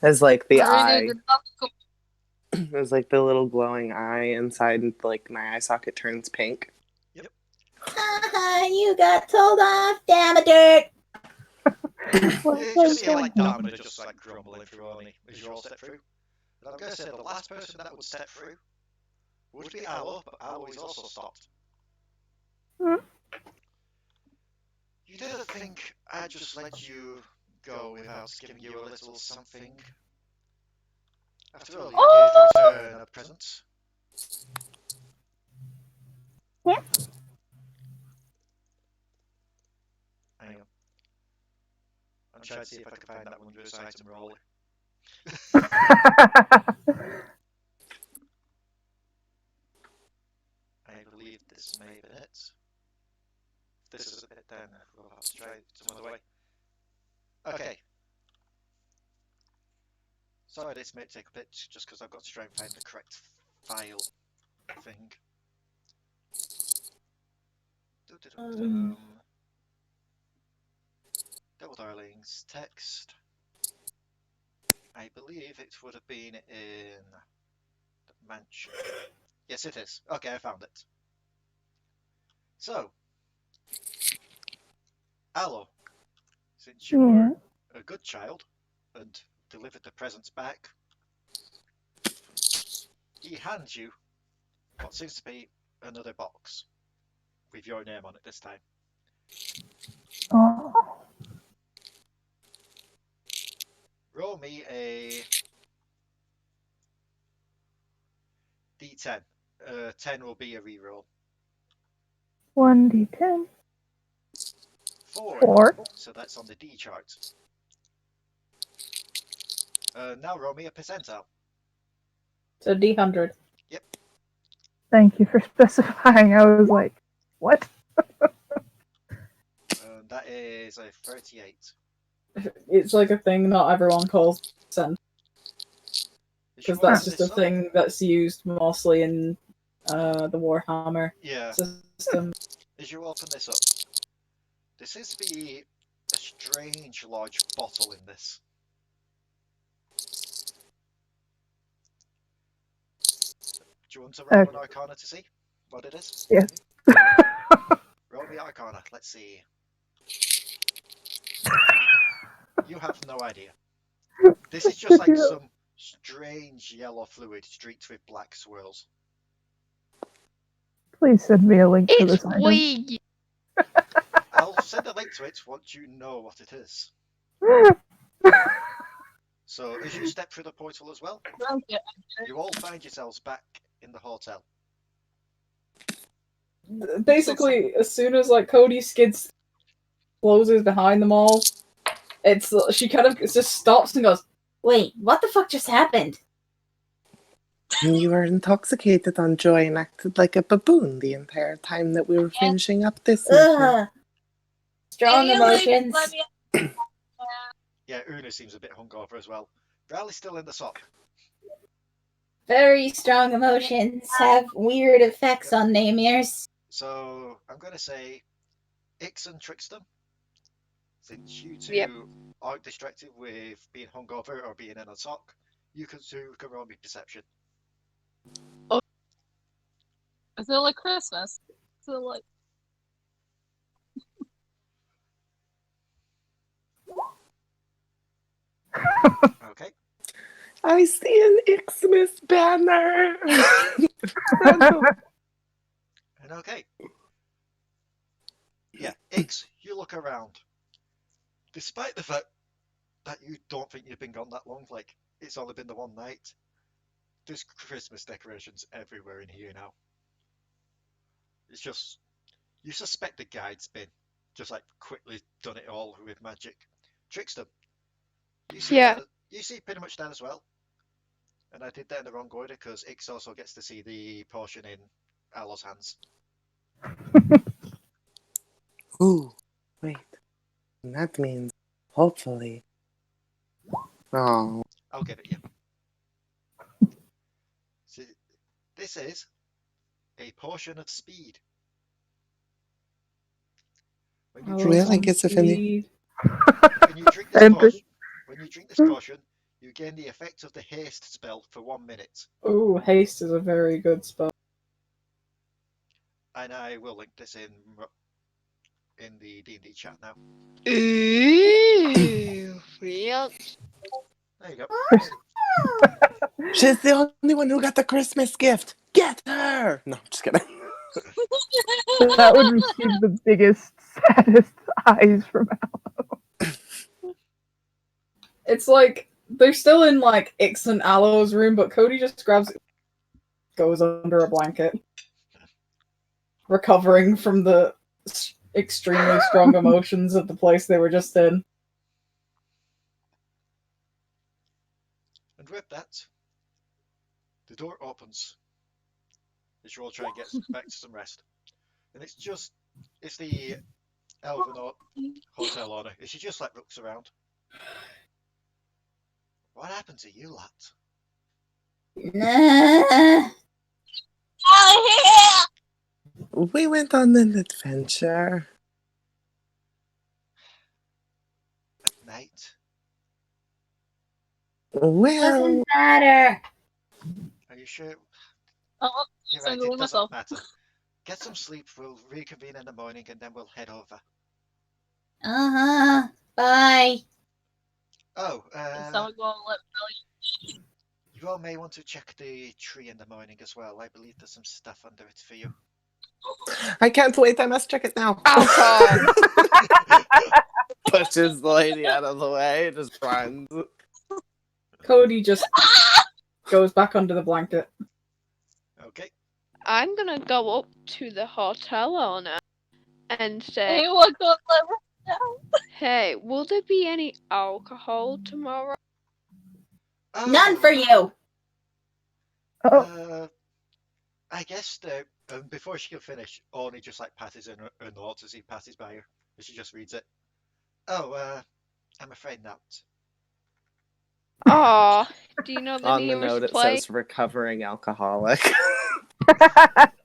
As like the eye, There's like the little glowing eye inside, like my eye socket turns pink. Yep. You got told off, Damadur. You just see like Damadur just like grumbling through Oni as you all step through. And I'm going to say the last person that would step through would be Allo, but Allo is also stopped. Hmm? You didn't think I'd just let you go without giving you a little something? After all, you did return a present. Yeah. Hang on. I'm trying to see if I can find that wondrous item roll. I believe this may be it. This is a bit then, we'll have to try it some other way. Okay. Sorry, this may take a bit, just because I've got to try and find the correct file thing. Double Darlings text. I believe it would have been in the mansion. Yes, it is. Okay, I found it. So, Allo, since you were a good child and delivered the presents back, he hands you what seems to be another box with your name on it this time. Oh. Roll me a D10. 10 will be a reroll. 1d10. 4. 4. So that's on the D chart. Now roll me a percentile. So D100. Yep. Thank you for specifying. I was like, what? That is a 38. It's like a thing not everyone calls percent. Because that's just a up? thing that's used mostly in the Warhammer Yeah. system. As you open this up, there seems to be a strange large bottle in this. Do you want to roll an Arcana to see what it is? Yes. Roll me Arcana. Let's see. You have no idea. This is just like some strange yellow fluid streaked with black swirls. Please send me a link to this It's item. Leigh. I'll send a link to it once you know what it is. So, as you step through the portal as well, you all find yourselves back in the hotel. Basically, as soon as like Codi skids closes behind them all, she kind of just stops and goes, Wait, what the fuck just happened? You were intoxicated on joy and acted like a baboon the entire time that we were finishing up this mission. Ugh. Strong emotions. Yeah, Una seems a bit hungover as well. Raali's still in the sock. Very strong emotions have weird effects on Namers. So, I'm going to say Ix and Trickstem. Since you two aren't distracted with being hungover or being in a sock, you can roll me perception. Is it like Christmas? Is it like... Okay. I see an Ixmas banner! And okay. Yeah, Ix, you look around. Despite the fact that you don't think you've been gone that long, like, it's only been the one night, there's Christmas decorations everywhere in here now. It's just, you suspect the guide's been just like quickly done it all with magic. Trickstem, you see you see pretty much that as well. And I did that in the wrong order because Ix also gets to see the potion in Allo's hands. Ooh, wait. That means, hopefully. Oh. I'll give it you. So, this is a potion of speed. When you drink Well, I guess if any... when you drink this potion, gain the effect of the haste spell for 1 minute. Ooh, haste is a very good spell. And I will link this in the D&D chat now. Ooh, real. There you go. She's the only one who got the Christmas gift. Get her! No, I'm just kidding. That would receive the biggest, saddest eyes from Allo. It's like they're still in like Ix and Allo's room, but Cody just grabs it, goes under a blanket, recovering from the extremely strong emotions of the place they were just in. And with that, the door opens as you all try and get back to some rest. And it's the Elven hotel owner. And she just like looks around. What happened to you lot? Nah. Out of here! We went on an adventure. At night? Well, Doesn't matter. Are you sure? Oh, You're so right, going it myself. doesn't matter. Get some sleep, we'll reconvene in the morning and then we'll head over. Uh-huh. Bye. Oh, Is someone going to let Raali? you all may want to check the tree in the morning as well. I believe there's some stuff under it for you. I can't wait. I must check it now. Alcohol. Pushes the lady out of the way. Just runs. Cody just goes back under the blanket. Okay. I'm gonna go up to the hotel owner and say, Anyone going to let Raali down? "Hey, will there be any alcohol tomorrow?" None for you. Oh, I guess before she can finish, Orny just like passes her notes as he passes by her. And she just reads it. Oh, I'm afraid not. Aw, do you know the On the nearest note, it place? says recovering alcoholic.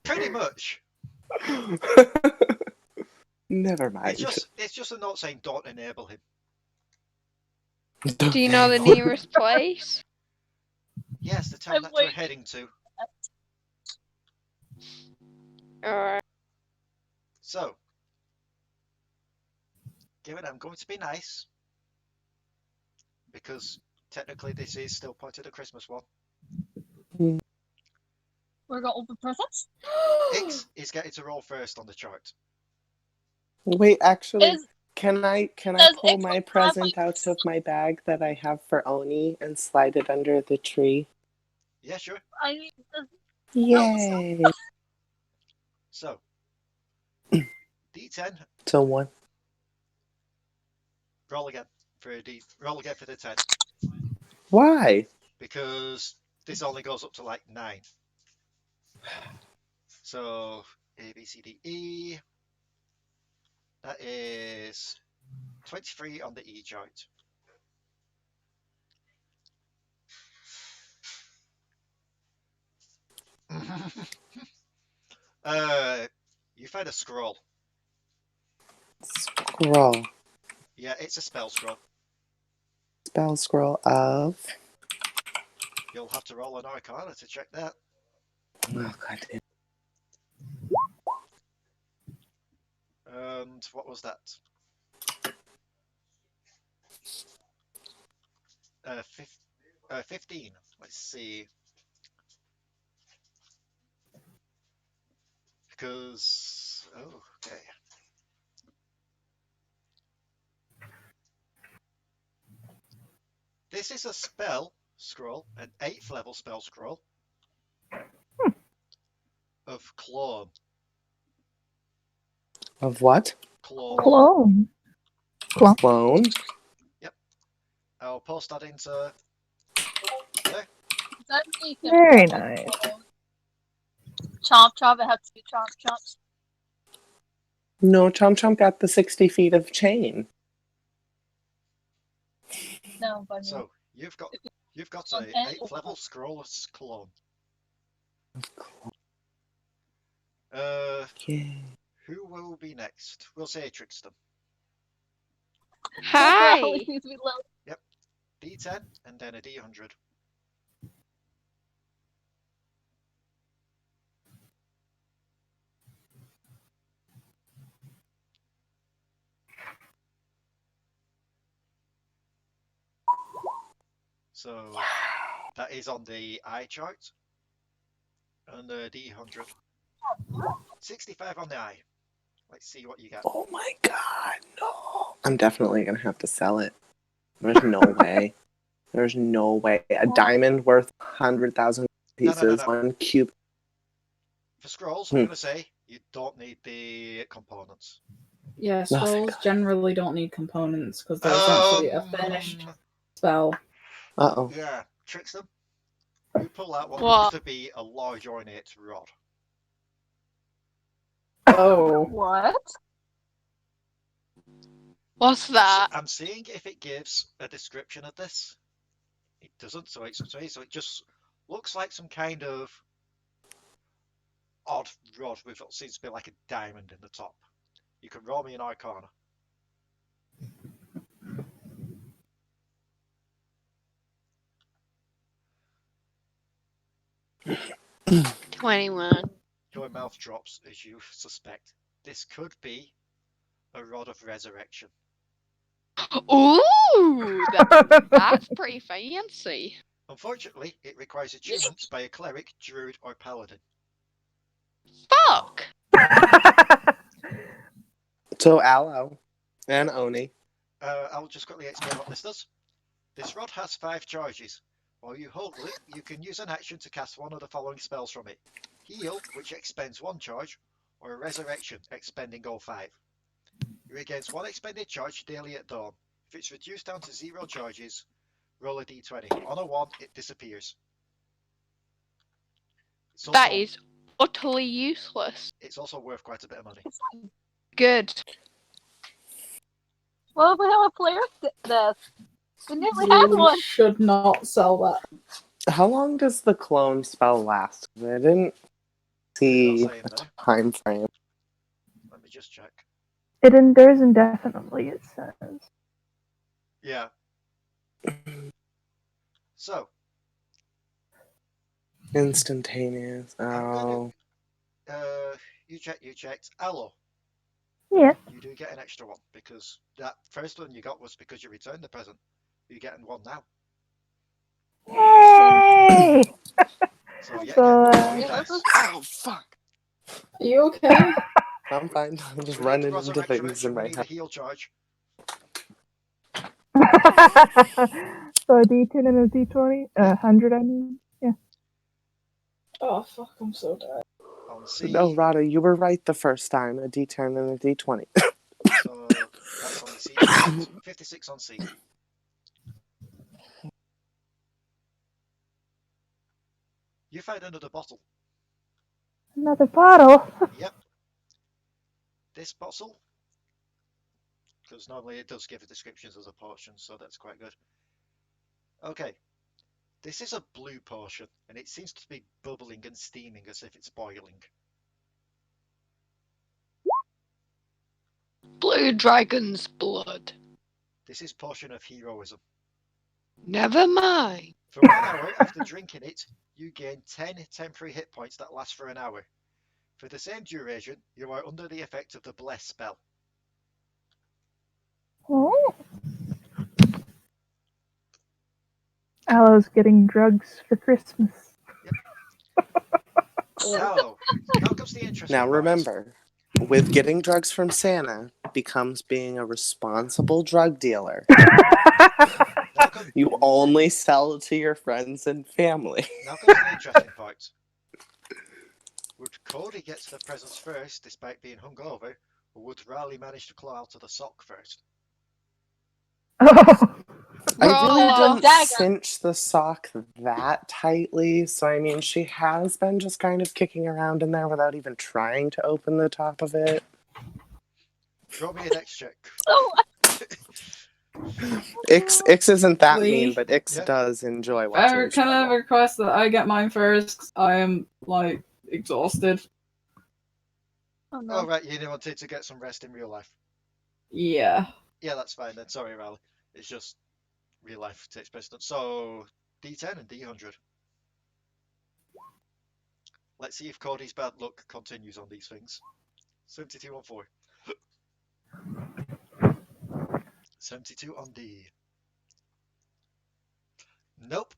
Pretty much. Never mind. It's just a note saying don't enable him. Do you know the nearest place? Yes, the town I'm that we're waiting. heading to. Alright. So, given I'm going to be nice, because technically this is still part of the Christmas one. We're going to open presents? Ix is getting to roll first on the chart. Wait, actually, Is- can I does pull Ix my have, present like- out of my bag that I have for Oni and slide it under the tree? Yeah, sure. I mean, Yay! So, D10, So one. roll again for the 10. Why? Because this only goes up to like 9. So, A, B, C, D, E. That is 23 on the E chart. You find a scroll. Scroll. Yeah, it's a spell scroll. Spell scroll of. You'll have to roll an Arcana to check that. Oh, goddamn. And what was that? 15. Let's see. Because... Oh, okay. This is a spell scroll, an 8th level spell scroll of clone. Of what? Clone. clone. Clone. I'll post that into there. does that mean you can Very pull nice. Chomp chomp, it has to be chomp chomps. No, Chomp Chomp got the 60 feet of chain. No, but I mean, So you've got a Okay. 8th level scroll of clone. Yay. Who will be next? We'll say Trickstem. Hi! Raali needs to be low. D10 and then a D100. So that is on the eye chart. And the D100. 65 on the eye. Let's see what you get. Oh my god, no. I'm definitely gonna have to sell it. There's no way. There's no way. A diamond worth 100,000 pieces, No. 1 cube. For scrolls, I'm going to say you don't need the components. Yeah, No, scrolls generally don't need components because they're essentially a finished spell. Uh-oh. Yeah, Trickstem. You pull out what What? looks to be a large ornate rod. Oh. What? What's that? I'm seeing if it gives a description of this. It doesn't, so it just looks like some kind of odd rod with what seems to be like a diamond in the top. You can roll me an Arcana. 21. Your mouth drops as you suspect. This could be a rod of resurrection. Ooh, that's pretty fancy. Unfortunately, it requires attunements by a cleric, druid, or paladin. Fuck! So Allo and Oni. I'll just quickly explain what this does. This rod has 5 charges. While you hold it, you can use an action to cast one of the following spells from it. Heal, which expends 1 charge, or Resurrection, expending all 5. You regains 1 expended charge daily at dawn. If it's reduced down to 0 charges, roll a d20. On a 1, it disappears. That is utterly useless. It's also worth quite a bit of money. Good. Well, if we have a player death. We nearly You had one. should not sell that. How long does the clone spell last? I didn't see a time frame. Let me just check. It endures indefinitely, it says. Yeah. So. Instantaneous. Oh. You checked. Allo. Yeah. You do get an extra one because that first one you got was because you returned the present. You're getting one now. Yay! So yeah, Oh fuck! Are you okay? I'm fine. I'm just running into things in my head. Heal charge. So a D10 and a D20? 100, I mean? Yeah. Oh, fuck, I'm so tired. No, Rada, you were right the first time. A D10 and a D20. So that's on the C. 56 on C. You find another bottle. Another bottle? Yep. This bottle, because normally it does give descriptions as a potion, so that's quite good. Okay. This is a blue potion, and it seems to be bubbling and steaming as if it's boiling. Blue dragon's blood. This is potion of heroism. Never mind. For 1 hour after drinking it, you gain 10 temporary hit points that last for an hour. For the same duration, you are under the effect of the Bless spell. Oh. Allo's getting drugs for Christmas. Now comes the interesting Now part. remember, with getting drugs from Santa becomes being a responsible drug dealer. You only sell to your friends and family. Now comes the interesting part. Would Codi get to the presents first, despite being hungover, or would Raali manage to claw out of the sock first? I really didn't cinch the sock that tightly, so I mean, she has been just kind of kicking around in there without even trying to open the top of it. Draw me a dex check. Ix isn't that Leigh? mean, but Ix does enjoy watching. Can I request that I get mine first? 'Cause I am, like, exhausted. Oh, no. Oh, right, you wanted to get some rest in real life. Yeah. Yeah, that's fine then. Sorry, Raali. It's just real life takes precedence. So D10 and D100. Let's see if Cody's bad luck continues on these things. 72 on 4. 72 on D. Nope.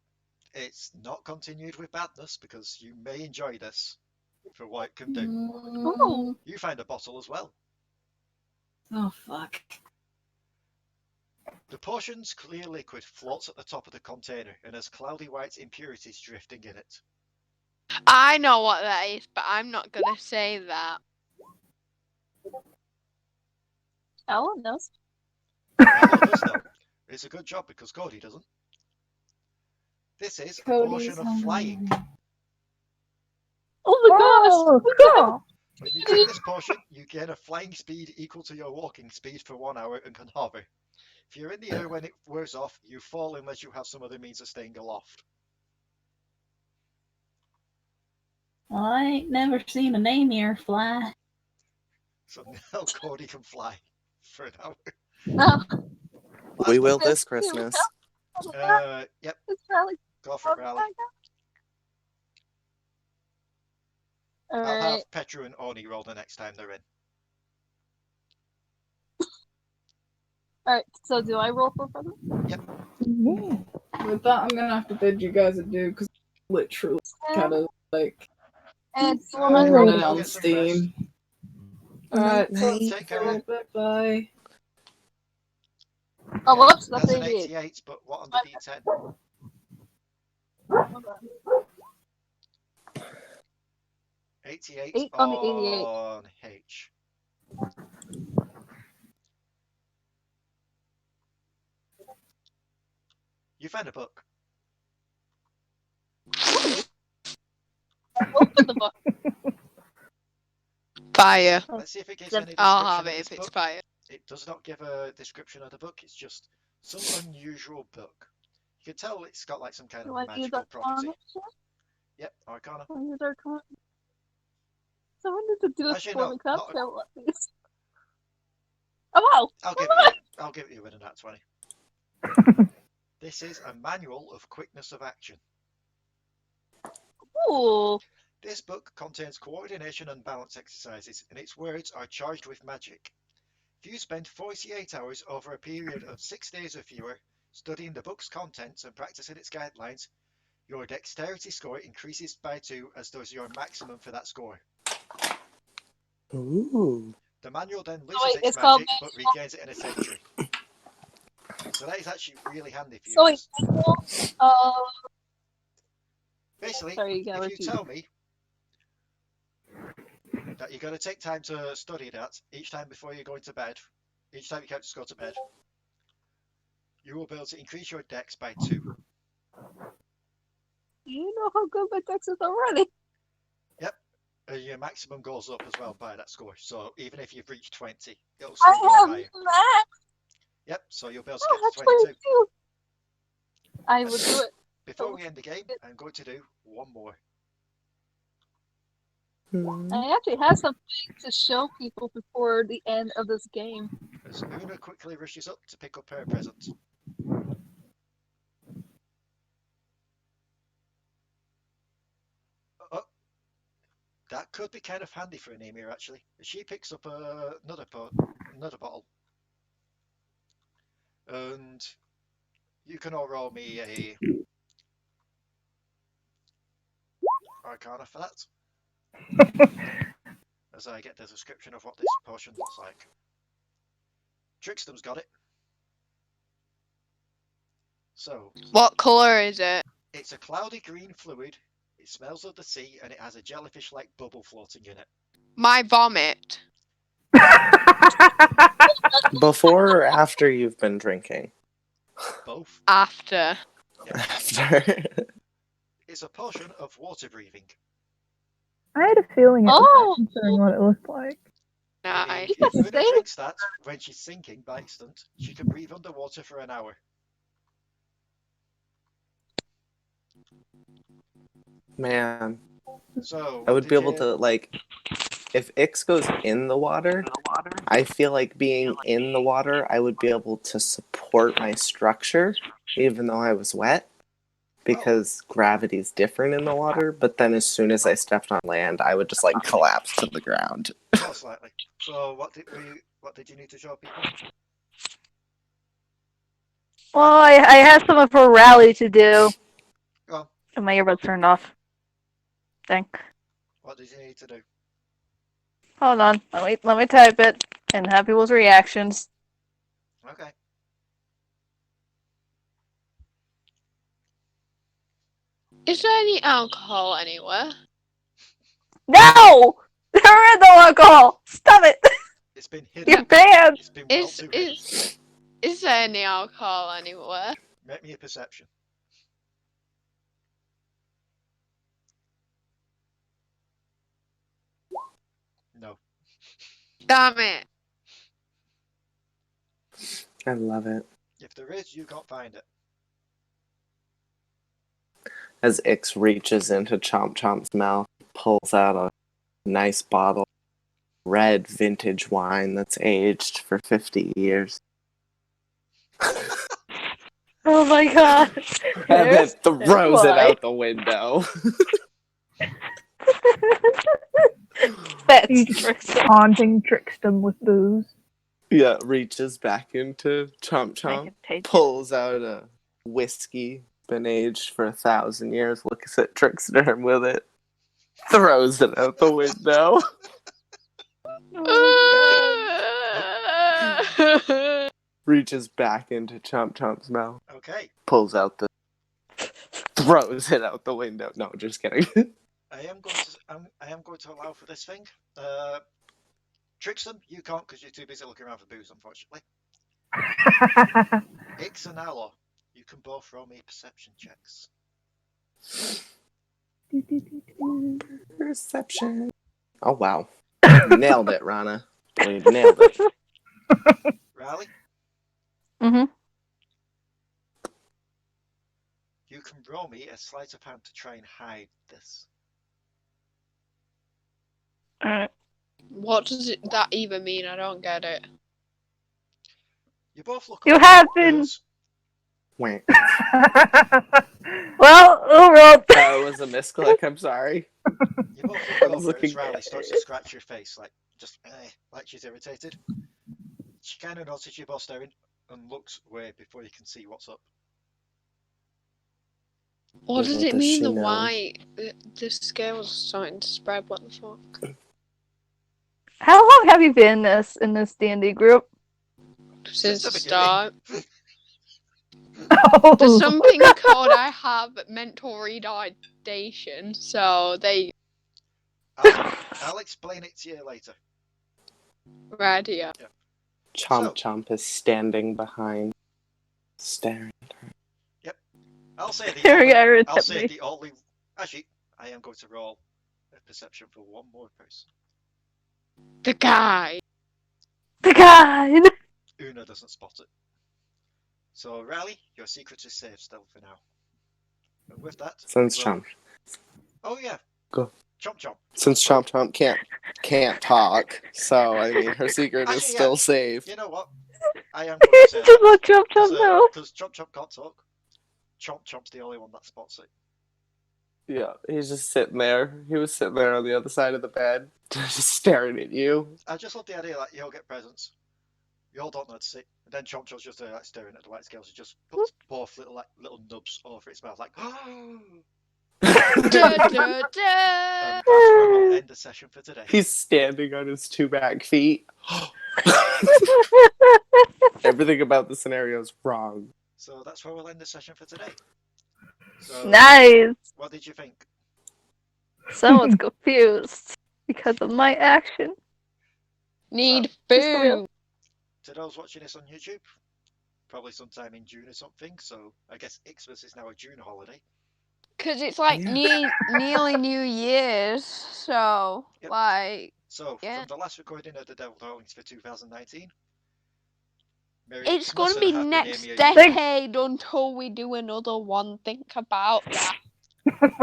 It's not continued with badness because you may enjoy this for what it can do. Oh. You find a bottle as well. Oh, fuck. The potion's clear liquid floats at the top of the container and has cloudy white impurities drifting in it. I know what that is, but I'm not gonna say that. Allo knows. Allo does know. It's a good job because Cody doesn't. This is a potion of flying. Oh my Oh, cool. When you drink this potion, you gain a flying speed equal to your walking speed for 1 hour and can hover. If you're in the air when it wears off, you fall unless you have some other means of staying aloft. Well, I ain't never seen a Namr fly. So now Cody can fly for an hour. gosh. We will this Christmas. Yep, It's Raali. go for it, Raali. I'll Alright. have Petru and Oni roll the next time they're in. Alright, so do I roll for present? Yeah. With that, I'm gonna have to bid you guys adieu because literally kind of like It's Alright, I'm Raali, running go on get some Steam. Night, Alright, night. Take care. bye. Oh, whoops, that's That's an 88. 88, but what on the D10? Hold on. 88 8 on the 88. on H. You found a book. Open the book. Fire. Let's see if it gives any description I'll have of it this if it's book. fire. It does not give a description of the book. It's just some unusual book. You can tell it's got like some kind Do of I use magical property. Arcana? Yep, Arcana. I use Arcana. Someone needs to do this Actually, for no, me, because not- I'm terrible at these. Oh, wow! I'll give it you with a nat 20. This is a manual of quickness of action. Ooh. This book contains coordination and balance exercises, and its words are charged with magic. If you spend 48 hours over a period of 6 days or fewer studying the book's contents and practicing its guidelines, your dexterity score increases by 2, as does your maximum for that score. Ooh. The manual then loses wait, its it's called magic, but regains it in a century. So that is actually really handy for you. So wait, 'cause basically, sorry, you gotta if you repeat. tell me that you're going to take time to study that each time before you're going to bed, each time you can't just go to bed, you will be able to increase your dex by 2. You know how good my dex is already. Yep. Your maximum goes up as well by that score. So even if you've reached 20, it'll still go I have higher. max. Yep, so you'll be able to I get have to 22. 22. I will do it. Before we end the game, I'm going to do one more. I actually have something to show people before the end of this game. As Una quickly rushes up to pick up her present. Oh, that could be kind of handy for an Emir, actually. She picks up another bottle. And you can all roll me a Arcana for that. As I get the description of what this potion looks like. Trickstem's got it. So, What colour is it? it's a cloudy green fluid, it smells of the sea, and it has a jellyfish-like bubble floating in it. My vomit. Before or after you've been drinking? Both. After. Yeah. After. It's a potion of water breathing. I had a feeling it was Oh! that, considering what it looked like. Nice. If Yes, Una they- drinks that, when she's sinking by accident, she can breathe underwater for an hour. Man, So, I would did be able you- to, like, if Ix goes in the water, I feel like being in the water, I would be able to support my structure, even though I was wet, because gravity's different in the water. But then as soon as I stepped on land, I would just like collapse to the ground. Most likely. So what did you need to show people? Well, I have some for Raali to do. Go on. And my earbuds turned off. Dang. What did you need to do? Hold on. Let me type it and have people's reactions. Okay. Is there any alcohol anywhere? No! There is no alcohol! Stop it! It's been hidden. You're banned! It's been well too hidden. Is there any alcohol anywhere? Make me a perception. No. Damn it. I love it. If there is, you can't find it. As Ix reaches into Chomp Chomp's mouth, pulls out a nice bottle of red vintage wine that's aged for 50 years. Oh my god. And then throws it out the window. That's haunting Trickstem with booze. Yeah, reaches back into Chomp Chomp, pulls out a whiskey, been aged for 1,000 years, looks at Trickstem with it, throws it out the window. Reaches back into Chomp Chomp's mouth. Okay. Pulls out the... throws it out the window. No, just kidding. I am going to allow for this thing. Trickstem, you can't because you're too busy looking around for booze, unfortunately. Ix and Allo, you can both roll me perception checks. Perception. Oh, wow. Nailed it, Ranna. We nailed it. Raali? Mm-hmm. You can roll me a sleight of hand to try and hide this. Alright. What does that even mean? I don't get it. You both look. You have been. Wait. Well, rolled. That was a misclick. I'm sorry. You both look over as Raali starts to scratch your face, like just like she's irritated. She kind of notices you both staring and looks away before you can see what's up. What does it mean? The scales are starting to spread. What the fuck? How long have you been in this D&D group? Since the start. Oh. There's something called I have mental retardation, so they. I'll explain it to you later. Radio. Yeah. Chomp is standing behind, staring at her. Yep. I'll say the only. Actually, I am going to roll a perception for one more person. The guy. The guy. Una doesn't spot it. So, Raali, your secret is safe still for now. And with that, since Chomp. Oh yeah. Go. Chomp. Since Chomp can't talk, so I mean her secret is still safe. You know what? I am going to say just let Chomp know. Because Chomp can't talk. Chomp's the only one that spots it. Yeah, he's just sitting there. He was sitting there on the other side of the bed, just staring at you. I just love the idea that you all get presents. You all don't know to sit. And then Chomp's just like staring at the white scales. He just puts both little nubs over its mouth, like. And that's where we'll end the session for today. He's standing on his 2 back feet. Everything about the scenario is wrong. So that's where we'll end the session for today. So, nice. What did you think? Someone's confused because of my action. Need food. To those watching this on YouTube, probably sometime in June or something. So I guess Ixmas is now a June holiday. Because it's like nearly New Year's, so like. So from the last recording of the Devil Darlings for 2019. It's going to be next decade until we do another one. Think about that.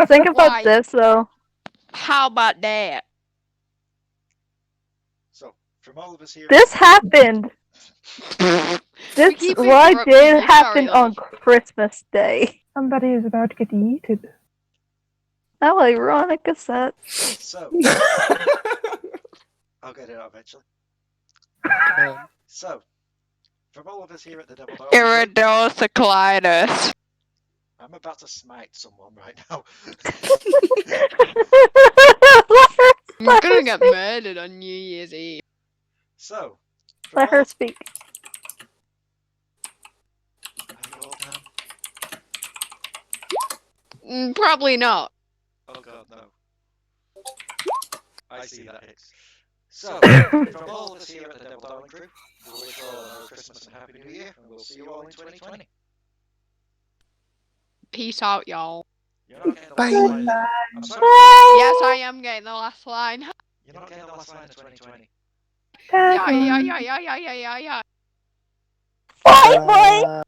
Think about this, though. How about that? From all of us here. This happened. This keep why interrupting did you, happen sorry, on Christmas Day. Somebody is about to get yeeted. How ironic is that? So, I'll get it out eventually. So, from all of us here at the Damadur, Iridocyclitis. I'm about to smite someone right now. I'm gonna get murdered on New Year's Eve. So, Let her speak. Are you all down? Probably not. Oh god, no. I see that hits. So, from all of us here at the Devil Darling crew, we wish you all a Merry Christmas and Happy New Year, and we'll see you all in 2020. Peace out, y'all. You're not getting the Bye. last line. I'm sorry. Yes, I am getting the last line. You're not getting the last line of 2020. Yeah. Bye, boy.